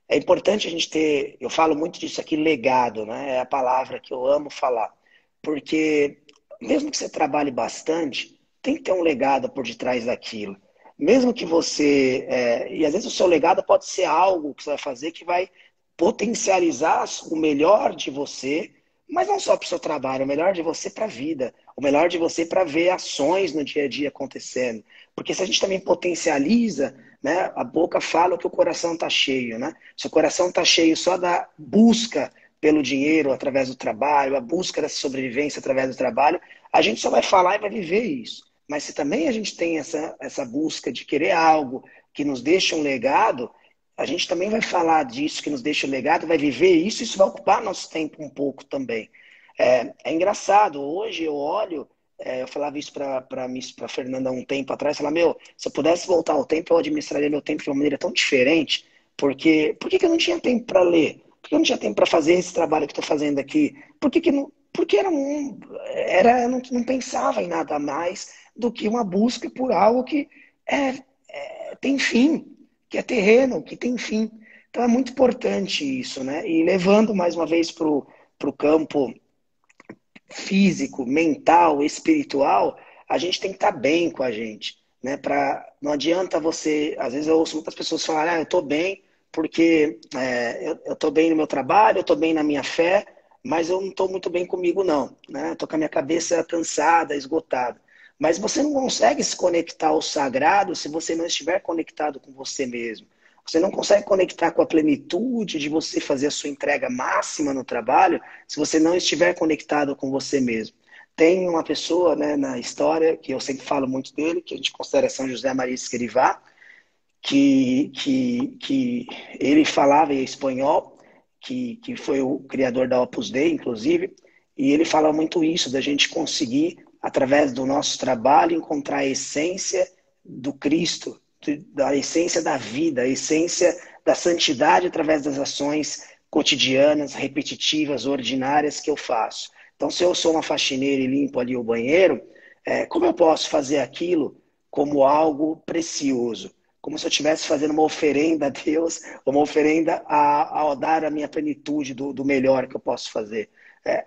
é importante a gente ter, eu falo muito disso aqui, legado, né? É a palavra que eu amo falar. Porque mesmo que você trabalhe bastante, tem que ter um legado por detrás daquilo. Mesmo que você. E às vezes o seu legado pode ser algo que você vai fazer que vai potencializar o melhor de você, mas não só para o seu trabalho, o melhor de você para a vida, o melhor de você para ver ações no dia a dia acontecendo. Porque se a gente também potencializa, né, a boca fala que o coração está cheio, né? Se o coração está cheio só da busca pelo dinheiro através do trabalho, a busca dessa sobrevivência através do trabalho, a gente só vai falar e vai viver isso. Mas se também a gente tem essa busca de querer algo que nos deixa um legado, a gente também vai falar disso que nos deixa um legado, vai viver isso, isso vai ocupar nosso tempo um pouco também. É engraçado, hoje eu olho, eu falava isso para Fernanda há um tempo atrás, falava, meu, se eu pudesse voltar ao tempo, eu administraria meu tempo de uma maneira tão diferente, porque por que eu não tinha tempo para ler? Por que eu não tinha tempo para fazer esse trabalho que estou fazendo aqui? Por que não, porque eu não pensava em nada mais do que uma busca por algo que tem fim, que é terreno, que tem fim. Então é muito importante isso, né? E levando mais uma vez para o campo físico, mental, espiritual, a gente tem que estar bem com a gente, né? Não adianta você, às vezes eu ouço muitas pessoas falarem, eu estou bem porque eu estou bem no meu trabalho, eu estou bem na minha fé, mas eu não estou muito bem comigo não, né? Estou com a minha cabeça cansada, esgotada. Mas você não consegue se conectar ao sagrado se você não estiver conectado com você mesmo. Você não consegue conectar com a plenitude de você fazer a sua entrega máxima no trabalho se você não estiver conectado com você mesmo. Tem uma pessoa, né, na história, que eu sempre falo muito dele, que a gente considera São José Maria Escrivá, que ele falava em espanhol, que foi o criador da Opus Dei, inclusive, e ele fala muito isso, da gente conseguir, através do nosso trabalho, encontrar a essência do Cristo, da essência da vida, a essência da santidade através das ações cotidianas, repetitivas, ordinárias que eu faço. Então, se eu sou uma faxineira e limpo ali o banheiro, como eu posso fazer aquilo como algo precioso? Como se eu estivesse fazendo uma oferenda a Deus, uma oferenda a dar a minha plenitude do melhor que eu posso fazer.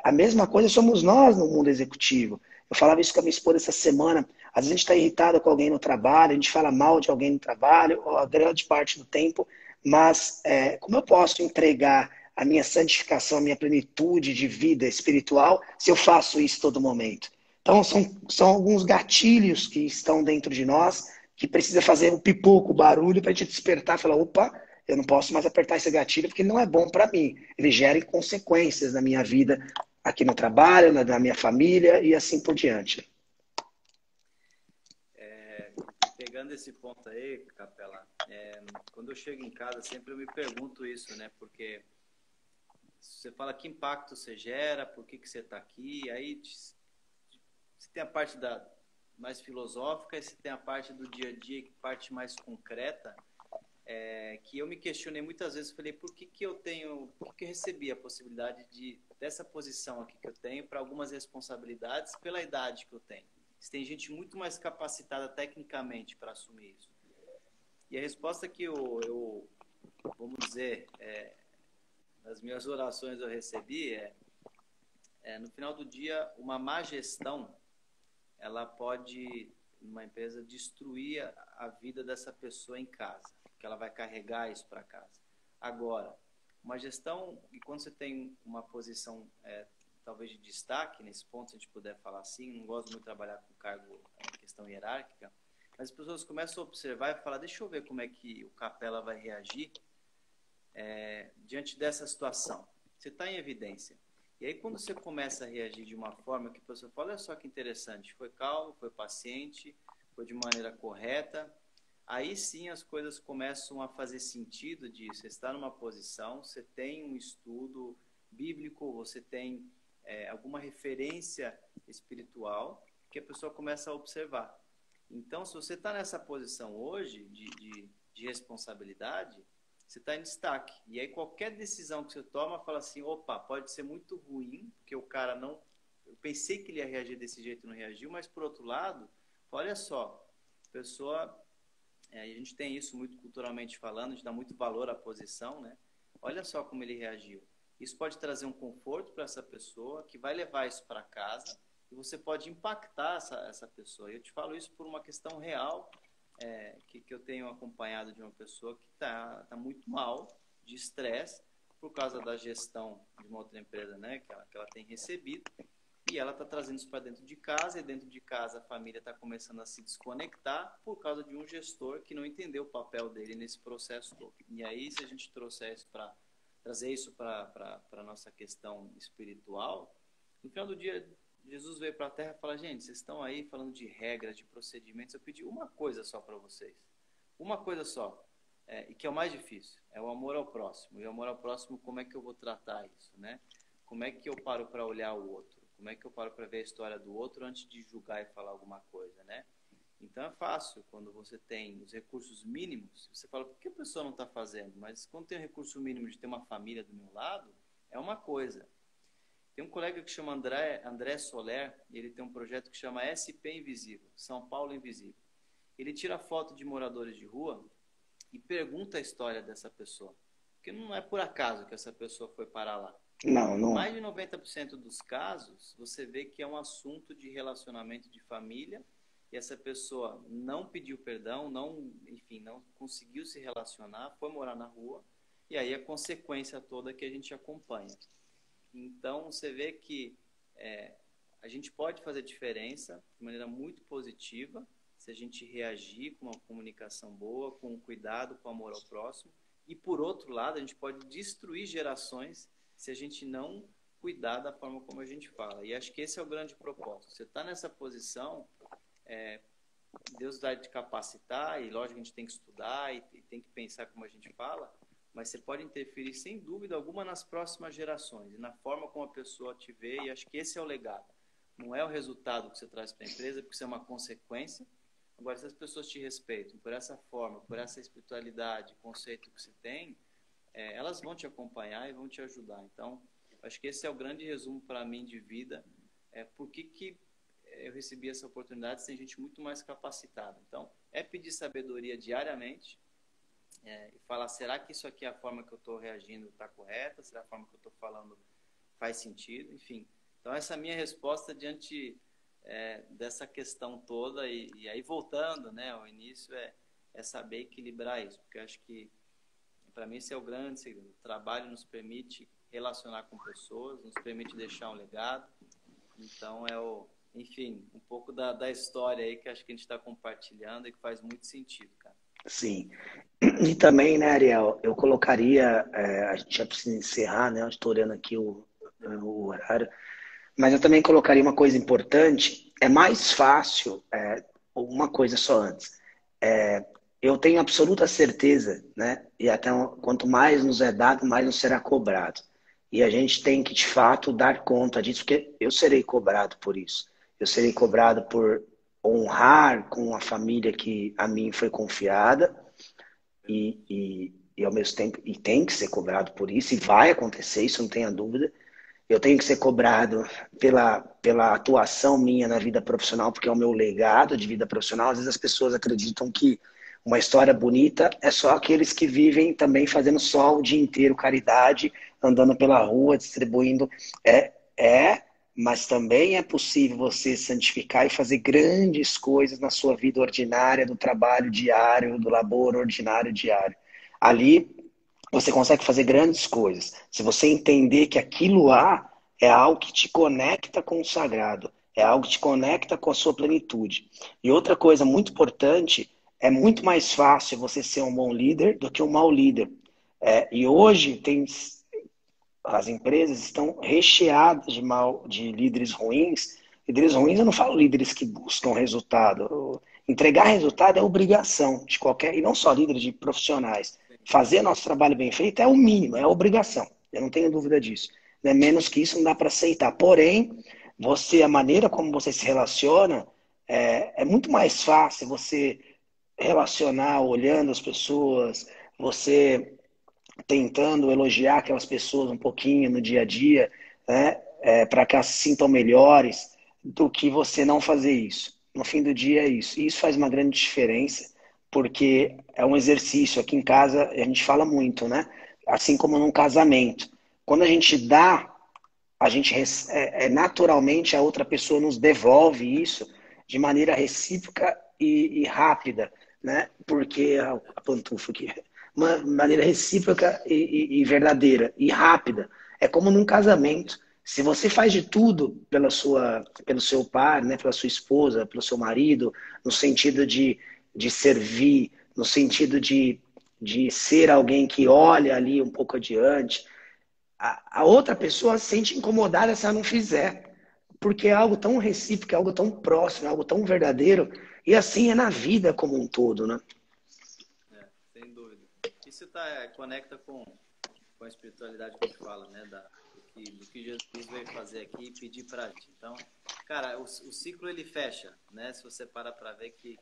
A mesma coisa somos nós no mundo executivo. Eu falava isso com a minha esposa essa semana. Às vezes a gente está irritado com alguém no trabalho, a gente fala mal de alguém no trabalho, a grande parte do tempo, mas como eu posso entregar a minha santificação, a minha plenitude de vida espiritual se eu faço isso todo momento? Então, são alguns gatilhos que estão dentro de nós que precisa fazer um pipoco, barulho, para a gente despertar e falar, opa, eu não posso mais apertar esse gatilho porque ele não é bom para mim. Ele gera consequências na minha vida, aqui no trabalho, na minha família e assim por diante. Pegando esse ponto aí, Capela, quando eu chego em casa, sempre eu me pergunto isso, né? Porque você fala que impacto você gera, por que você está aqui, aí você tem a parte mais filosófica e você tem a parte do dia a dia, parte mais concreta, que eu me questionei muitas vezes, falei, por que eu recebi a possibilidade dessa posição aqui que eu tenho para algumas responsabilidades pela idade que eu tenho? Se tem gente muito mais capacitada tecnicamente para assumir isso. E a resposta que eu vamos dizer, nas minhas orações eu recebi no final do dia, uma má gestão, ela pode, numa empresa, destruir a vida dessa pessoa em casa, porque ela vai carregar isso para casa. Agora, uma gestão, e quando você tem uma posição talvez de destaque, nesse ponto, se a gente puder falar assim, não gosto muito de trabalhar com cargo, questão hierárquica, mas as pessoas começam a observar e falar, deixa eu ver como é que o Capela vai reagir diante dessa situação. Você está em evidência. E aí, quando você começa a reagir de uma forma que a pessoa fala, olha só que interessante, foi calmo, foi paciente, foi de maneira correta, aí sim as coisas começam a fazer sentido de você estar numa posição, você tem um estudo bíblico, você tem alguma referência espiritual que a pessoa começa a observar. Então, se você está nessa posição hoje de responsabilidade, você está em destaque. E aí qualquer decisão que você toma, fala assim, opa, pode ser muito ruim, porque o cara não... Eu pensei que ele ia reagir desse jeito e não reagiu, mas por outro lado, olha só, a pessoa... a gente tem isso muito culturalmente falando, a gente dá muito valor à posição, né? Olha só como ele reagiu. Isso pode trazer um conforto para essa pessoa, que vai levar isso para casa, e você pode impactar essa pessoa. E eu te falo isso por uma questão real, que eu tenho acompanhado de uma pessoa que está muito mal, de estresse, por causa da gestão de uma outra empresa, né, que ela tem recebido, e ela está trazendo isso para dentro de casa, e dentro de casa a família está começando a se desconectar por causa de um gestor que não entendeu o papel dele nesse processo todo. E aí, se a gente trouxer isso trazer isso para a nossa questão espiritual, no final do dia, Jesus veio para a Terra e fala, gente, vocês estão aí falando de regras, de procedimentos, eu pedi uma coisa só para vocês. Uma coisa só. E que é o mais difícil, é o amor ao próximo. E o amor ao próximo, como é que eu vou tratar isso, né? Como é que eu paro para olhar o outro? Como é que eu paro para ver a história do outro antes de julgar e falar alguma coisa, né? Então é fácil, quando você tem os recursos mínimos, você fala, por que a pessoa não está fazendo? Mas quando tem o recurso mínimo de ter uma família do meu lado, é uma coisa. Tem um colega que chama André Soler, ele tem um projeto que chama SP Invisível, São Paulo Invisível. Ele tira foto de moradores de rua e pergunta a história dessa pessoa. Porque não é por acaso que essa pessoa foi parar lá. Não, não Mais é. de 90% dos casos, você vê que é um assunto de relacionamento de família e essa pessoa não pediu perdão, enfim, não conseguiu se relacionar, foi morar na rua, e aí a consequência toda que a gente acompanha. Então, você vê que a gente pode fazer diferença de maneira muito positiva se a gente reagir com uma comunicação boa, com cuidado, com amor ao próximo. E, por outro lado, a gente pode destruir gerações se a gente não cuidar da forma como a gente fala. E acho que esse é o grande propósito. Você está nessa posição Deus vai te capacitar e, lógico, a gente tem que estudar e tem que pensar como a gente fala, mas você pode interferir, sem dúvida alguma, nas próximas gerações e na forma como a pessoa te vê, e acho que esse é o legado. Não é o resultado que você traz para a empresa, porque isso é uma consequência. Agora, se as pessoas te respeitam por essa forma, por essa espiritualidade, conceito que você tem, elas vão te acompanhar e vão te ajudar. Então, acho que esse é o grande resumo para mim de vida. Por que eu recebi essa oportunidade sem gente muito mais capacitada? Então, pedir sabedoria diariamente e falar, será que isso aqui é a forma que eu estou reagindo está correta? Será a forma que eu estou falando faz sentido? Enfim, então essa é a minha resposta diante dessa questão toda. E aí, voltando, né, ao início, é saber equilibrar isso, porque eu acho que para mim esse é o grande segredo. O trabalho nos permite relacionar com pessoas, nos permite deixar um legado. Então enfim, um pouco da história aí que acho que a gente está compartilhando e que faz muito sentido, cara. Sim. E também, né, Ariel, eu colocaria, a gente já precisa encerrar, né? Eu estou olhando aqui o horário, mas eu também colocaria uma coisa importante. É mais fácil, uma coisa só antes. Eu tenho absoluta certeza, né? E até quanto mais nos é dado, mais nos será cobrado. E a gente tem que, de fato, dar conta disso, porque eu serei cobrado por isso. Eu serei cobrado por honrar com a família que a mim foi confiada e ao mesmo tempo, e tem que ser cobrado por isso, e vai acontecer, isso não tenha dúvida. Eu tenho que ser cobrado pela atuação minha na vida profissional, porque é o meu legado de vida profissional. Às vezes as pessoas acreditam que uma história bonita é só aqueles que vivem também fazendo só o dia inteiro caridade, andando pela rua, distribuindo. Mas também é possível você santificar e fazer grandes coisas na sua vida ordinária, do trabalho diário, do labor ordinário diário. Ali você consegue fazer grandes coisas. Se você entender que aquilo lá é algo que te conecta com o sagrado, é algo que te conecta com a sua plenitude. E outra coisa muito importante, é muito mais fácil você ser um bom líder do que um mau líder. E hoje as empresas estão recheadas de líderes ruins. Líderes ruins, eu não falo líderes que buscam resultado. Entregar resultado é obrigação de qualquer, e não só líderes de profissionais. Fazer nosso trabalho bem feito é o mínimo, é obrigação. Eu não tenho dúvida disso. Né? Menos que isso não dá para aceitar. Porém, a maneira como você se relaciona, é muito mais fácil você relacionar olhando as pessoas, você tentando elogiar aquelas pessoas um pouquinho no dia a dia, né, para que elas se sintam melhores, do que você não fazer isso. No fim do dia é isso. E isso faz uma grande diferença, porque é um exercício. Aqui em casa a gente fala muito, né? Assim como num casamento. Quando a gente dá, naturalmente a outra pessoa nos devolve isso de maneira recíproca e rápida, né? Porque a pantufa aqui, uma maneira recíproca e verdadeira e rápida. É como num casamento. Se você faz de tudo pelo seu par, né, pela sua esposa, pelo seu marido, no sentido de servir, no sentido de ser alguém que olha ali um pouco adiante, a outra pessoa se sente incomodada se ela não fizer. Porque é algo tão recíproco, é algo tão próximo, é algo tão verdadeiro. E assim é na vida como um todo, né? Sem dúvida. Isso conecta com a espiritualidade que a gente fala, né? Do que Jesus veio fazer aqui e pedir para ti. Então, cara, o ciclo ele fecha, né? Se você parar para ver que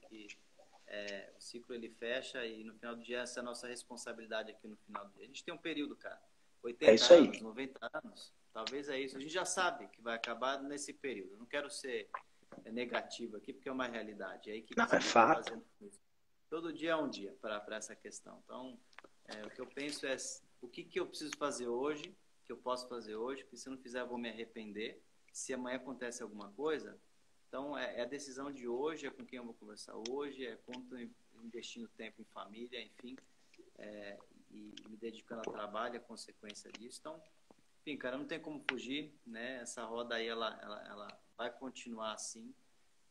o ciclo ele fecha e no final do dia essa é a nossa responsabilidade aqui no final do dia. A gente tem um período, cara, É 80 isso aí. anos, 90 anos, talvez é isso. A gente já sabe que vai acabar nesse período. Eu não quero ser negativo aqui porque é uma realidade. E aí, o que Não, você é tem que fato. fazer com isso? Todo dia é um dia para essa questão. Então, o que eu penso é o que eu preciso fazer hoje, que eu posso fazer hoje, porque se eu não fizer eu vou me arrepender. Se amanhã acontece alguma coisa, então é a decisão de hoje, é com quem eu vou conversar hoje, é quanto investindo tempo em família, enfim, e me dedicando ao trabalho, a consequência disso. Então, enfim, cara, não tem como fugir, né? Essa roda aí, ela vai continuar assim.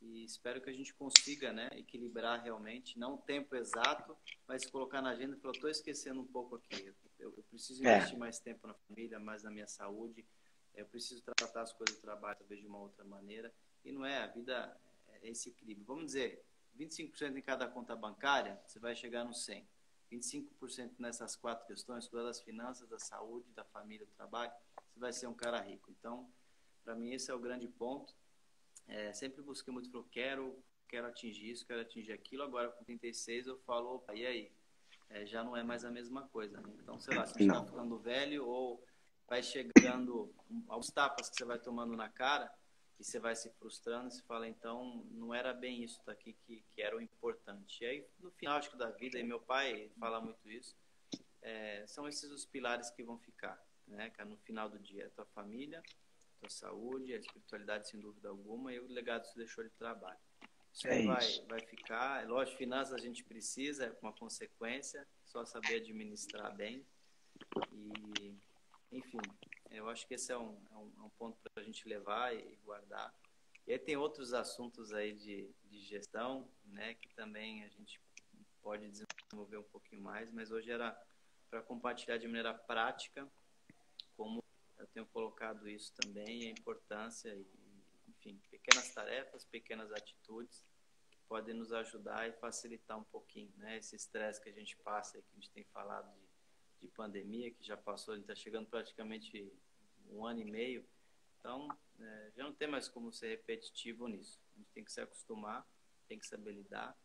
E espero que a gente consiga, né, equilibrar realmente, não o tempo exato, mas colocar na agenda e falar, estou esquecendo um pouco aqui. Eu preciso É, investir mais tempo na família, mais na minha saúde. Eu preciso tratar as coisas do trabalho talvez de uma outra maneira. E não é, a vida é esse equilíbrio. Vamos dizer, 25% em cada conta bancária, você vai chegar no 100. 25% nessas 4 questões, cuidar das finanças, da saúde, da família, do trabalho, você vai ser um cara rico. Então, para mim, esse é o grande ponto. Sempre busquei muito, falou, quero atingir isso, quero atingir aquilo. Agora, com 36, eu falo, opa, e aí? Já não é mais a mesma coisa, né? Então, sei lá, se você está ficando velho ou vai chegando aos tapas que você vai tomando na cara e você vai se frustrando, você fala, então, não era bem isso daqui que era o importante. E aí, no final, acho que da vida, e meu pai fala muito isso, são esses os pilares que vão ficar, né? Que no final do dia, a tua família, a tua saúde, a espiritualidade, sem dúvida alguma, e o legado que você deixou de trabalho. Isso aí vai ficar. Lógico, finanças a gente precisa, é uma consequência, só saber administrar bem. E, enfim, eu acho que esse é um ponto para a gente levar e guardar. E aí tem outros assuntos aí de gestão, né, que também a gente pode desenvolver um pouquinho mais, mas hoje era para compartilhar de maneira prática como eu tenho colocado isso também, a importância e, enfim, pequenas tarefas, pequenas atitudes que podem nos ajudar e facilitar um pouquinho, né? Esse estresse que a gente passa, que a gente tem falado de pandemia, que já passou, ele está chegando praticamente 1 ano e meio, então já não tem mais como ser repetitivo nisso. A gente tem que se acostumar, tem que saber lidar.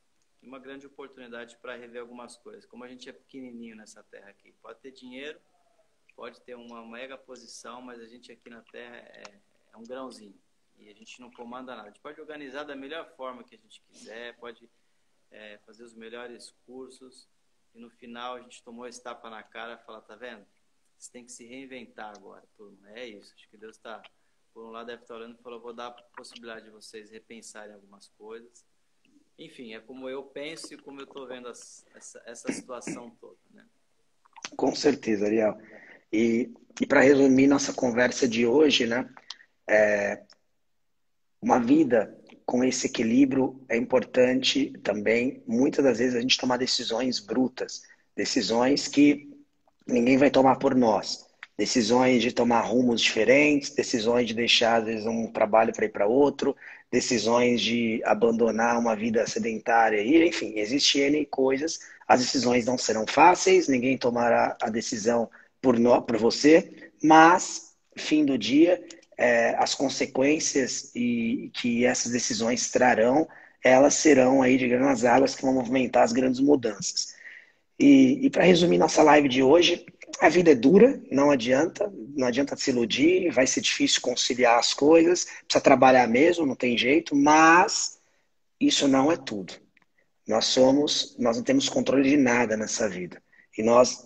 E uma grande oportunidade para rever algumas coisas. Como a gente é pequenininho nessa terra aqui, pode ter dinheiro, pode ter uma mega posição, mas a gente aqui na terra é um grãozinho. E a gente não comanda nada. A gente pode organizar da melhor forma que a gente quiser, pode fazer os melhores cursos. E no final a gente tomou esse tapa na cara e fala, tá vendo? Você tem que se reinventar agora, turma. É isso. Acho que Deus está, por um lado, deve estar olhando e falou, vou dar a possibilidade de vocês repensarem algumas coisas. Enfim, é como eu penso e como eu estou vendo essa situação toda, né? Com certeza, Ariel. E para resumir nossa conversa de hoje, né? Uma vida com esse equilíbrio é importante também, muitas das vezes, a gente tomar decisões brutas, decisões que ninguém vai tomar por nós, decisões de tomar rumos diferentes, decisões de deixar, às vezes, um trabalho para ir para outro, decisões de abandonar uma vida sedentária, e, enfim, existe N coisas, as decisões não serão fáceis, ninguém tomará a decisão por você, mas, fim do dia, as consequências que essas decisões trarão, elas serão aí de grandes águas que vão movimentar as grandes mudanças. E para resumir nossa live de hoje, a vida é dura, não adianta se iludir, vai ser difícil conciliar as coisas, precisa trabalhar mesmo, não tem jeito, mas isso não é tudo. Nós não temos controle de nada nessa vida. E nós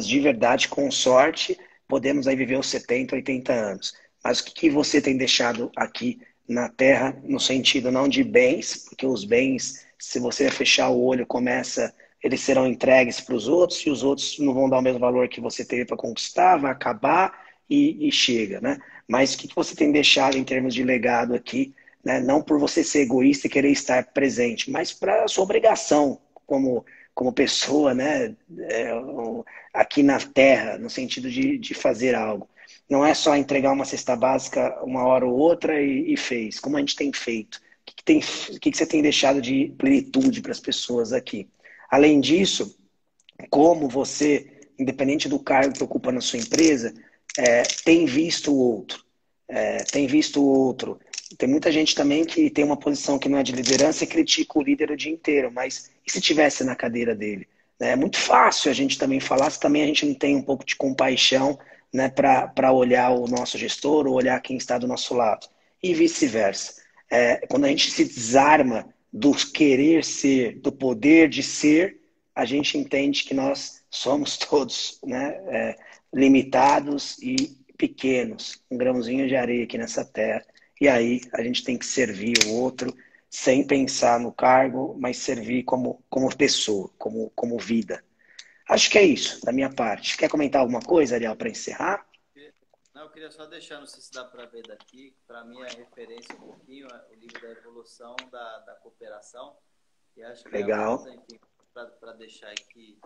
de verdade, com sorte, podemos aí viver os 70, 80 anos. Mas o que você tem deixado aqui na Terra, no sentido não de bens, porque os bens, se você fechar o olho, eles serão entregues para os outros, e os outros não vão dar o mesmo valor que você teve para conquistar, vai acabar e chega, né? Mas o que você tem deixado em termos de legado aqui, né? Não por você ser egoísta e querer estar presente, mas para a sua obrigação como pessoa, né? Aqui na Terra, no sentido de fazer algo. Não é só entregar uma cesta básica uma hora ou outra e fez, como a gente tem feito. O que você tem deixado de plenitude para as pessoas aqui? Além disso, como você, independente do cargo que ocupa na sua empresa, tem visto o outro. Tem visto o outro. Tem muita gente também que tem uma posição que não é de liderança e critica o líder o dia inteiro, mas e se tivesse na cadeira dele? É muito fácil a gente também falar, se também a gente não tem um pouco de compaixão, né, para olhar o nosso gestor ou olhar quem está do nosso lado. E vice-versa. Quando a gente se desarma do querer ser, do poder de ser, a gente entende que nós somos todos, né, limitados e pequenos, um grãozinho de areia aqui nessa terra. E aí a gente tem que servir o outro sem pensar no cargo, mas servir como pessoa, como vida. Acho que é isso da minha parte. Quer comentar alguma coisa, Ariel, para encerrar? Não, eu queria só deixar, não sei se dá para ver daqui, para mim a referência um pouquinho, o livro da evolução da cooperação, e acho que é a Legal. luta, enfim, para deixar aqui,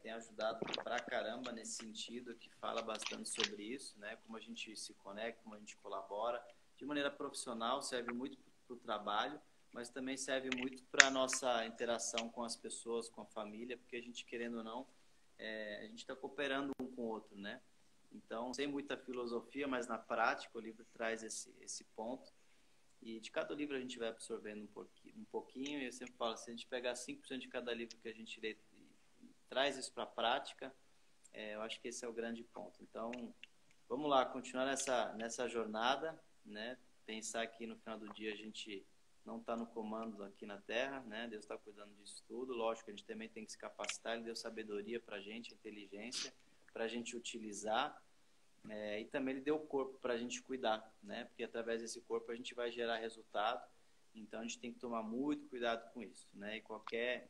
tem ajudado pra caramba nesse sentido, que fala bastante sobre isso, né? Como a gente se conecta, como a gente colabora, de maneira profissional, serve muito para o trabalho, mas também serve muito para a nossa interação com as pessoas, com a família, porque a gente, querendo ou não, a gente está cooperando um com o outro, né? Então, sem muita filosofia, mas na prática o livro traz esse ponto. E de cada livro a gente vai absorvendo um pouquinho, e eu sempre falo, se a gente pegar 5% de cada livro que a gente lê e traz isso para a prática, eu acho que esse é o grande ponto. Então, vamos lá, continuar nessa jornada, né? Pensar que no final do dia a gente não está no comando aqui na Terra, né? Deus está cuidando disso tudo. Lógico, a gente também tem que se capacitar, Ele deu sabedoria para a gente, inteligência, para a gente utilizar. E também Ele deu o corpo para a gente cuidar, né? Porque através desse corpo a gente vai gerar resultado. Então a gente tem que tomar muito cuidado com isso, né? E qualquer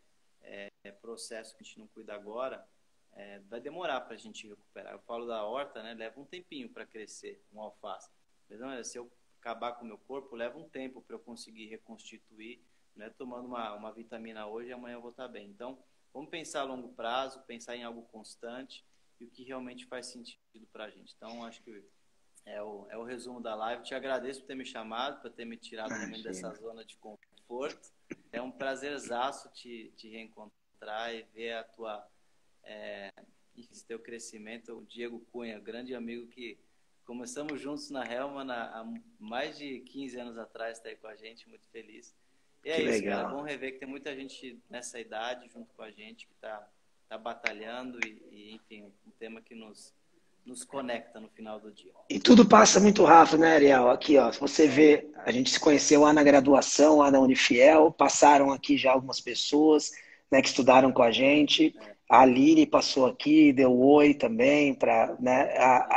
processo que a gente não cuida agora, vai demorar para a gente recuperar. Eu falo da horta, né? Leva um tempinho para crescer um alface. Mas, se eu acabar com o meu corpo, leva um tempo para eu conseguir reconstituir, né? Tomando uma vitamina hoje e amanhã eu vou estar bem. Então, vamos pensar a longo prazo, pensar em algo constante e o que realmente faz sentido para a gente. Então, acho que é o resumo da live. Te agradeço por ter me chamado, por ter me tirado realmente dessa zona de conforto. É um prazerzaço te reencontrar e ver a tua esse teu crescimento. O Diego Cunha, grande amigo que começamos juntos na Hellman há mais de 15 anos atrás, está aí com a gente, muito feliz. E é isso, cara, bom rever que tem muita gente nessa idade junto com a gente que está batalhando e, enfim, um tema que nos conecta no final do dia. E tudo passa muito rápido, né, Ariel? Aqui, ó, se você vê, a gente se conheceu lá na graduação, lá na Unifiel, passaram aqui já algumas pessoas, né, que estudaram com a gente. A Lili passou aqui, deu oi também, né?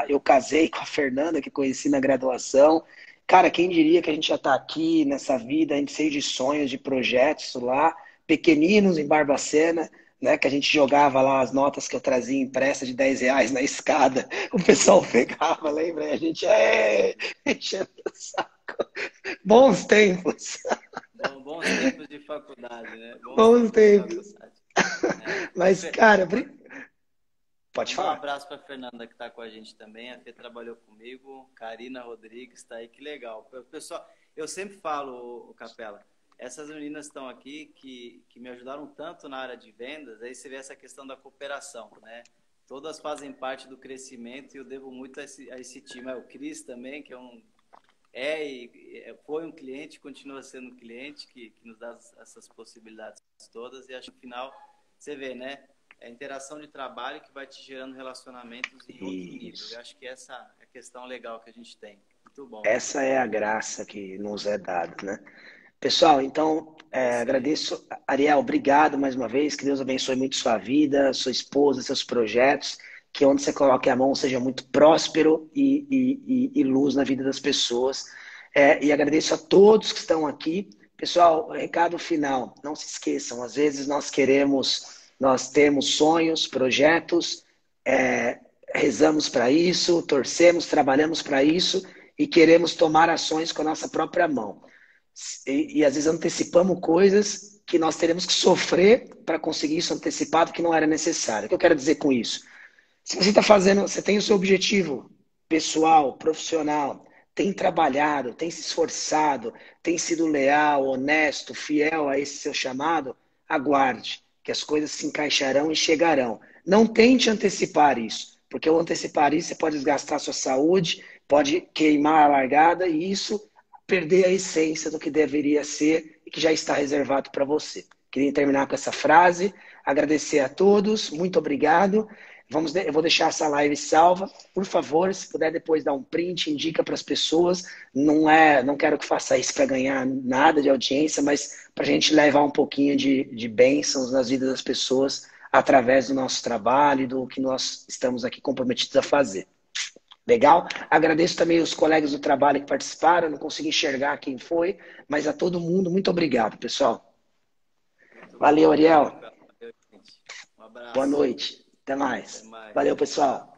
Eu casei com a Fernanda, que conheci na graduação. Cara, quem diria que a gente já está aqui nessa vida, a gente cheio de sonhos, de projetos lá, pequeninos em Barbacena, né, que a gente jogava lá as notas que eu trazia impressa de R$ 10 na escada, o pessoal pegava, lembra? A gente enchendo o saco. Bons tempos. Bons tempos de faculdade, né? Bons tempos. Mas, cara, pode falar. Um falar. abraço para a Fernanda que está com a gente também. A Fê trabalhou comigo. Karina Rodrigues está aí, que legal. Pessoal, eu sempre falo, Capela, essas meninas estão aqui que me ajudaram tanto na área de vendas. Aí você vê essa questão da cooperação, né? Todas fazem parte do crescimento e eu devo muito a esse time. O Cris também, que foi um cliente, continua sendo um cliente que nos dá essas possibilidades todas. E acho que no final, você vê, né? É a interação de trabalho que vai te gerando relacionamentos em outro nível. Eu acho que essa é a questão legal que a gente tem. Muito bom. Essa é a graça que nos é dada, né? Pessoal, então, agradeço. Ariel, obrigado mais uma vez. Que Deus abençoe muito sua vida, sua esposa, seus projetos. Que onde você coloque a mão seja muito próspero e luz na vida das pessoas. E agradeço a todos que estão aqui. Pessoal, recado final. Não se esqueçam, às vezes nós temos sonhos, projetos, rezamos para isso, torcemos, trabalhamos para isso e queremos tomar ações com a nossa própria mão. E às vezes antecipamos coisas que nós teremos que sofrer para conseguir isso antecipado que não era necessário. O que eu quero dizer com isso? Se você está fazendo, você tem o seu objetivo pessoal, profissional, tem trabalhado, tem se esforçado, tem sido leal, honesto, fiel a esse seu chamado, aguarde, que as coisas se encaixarão e chegarão. Não tente antecipar isso, porque ao antecipar isso você pode desgastar a sua saúde, pode queimar a largada e isso perder a essência do que deveria ser e que já está reservado para você. Queria terminar com essa frase, agradecer a todos, muito obrigado. Eu vou deixar essa live salva. Por favor, se puder depois dar um print, indica para as pessoas. Não quero que faça isso para ganhar nada de audiência, mas para a gente levar um pouquinho de bênçãos nas vidas das pessoas através do nosso trabalho e do que nós estamos aqui comprometidos a fazer. Legal? Agradeço também os colegas do trabalho que participaram, não consegui enxergar quem foi, mas a todo mundo, muito obrigado, pessoal. Valeu, Ariel. Um abraço. Boa noite. Até mais. Valeu, pessoal.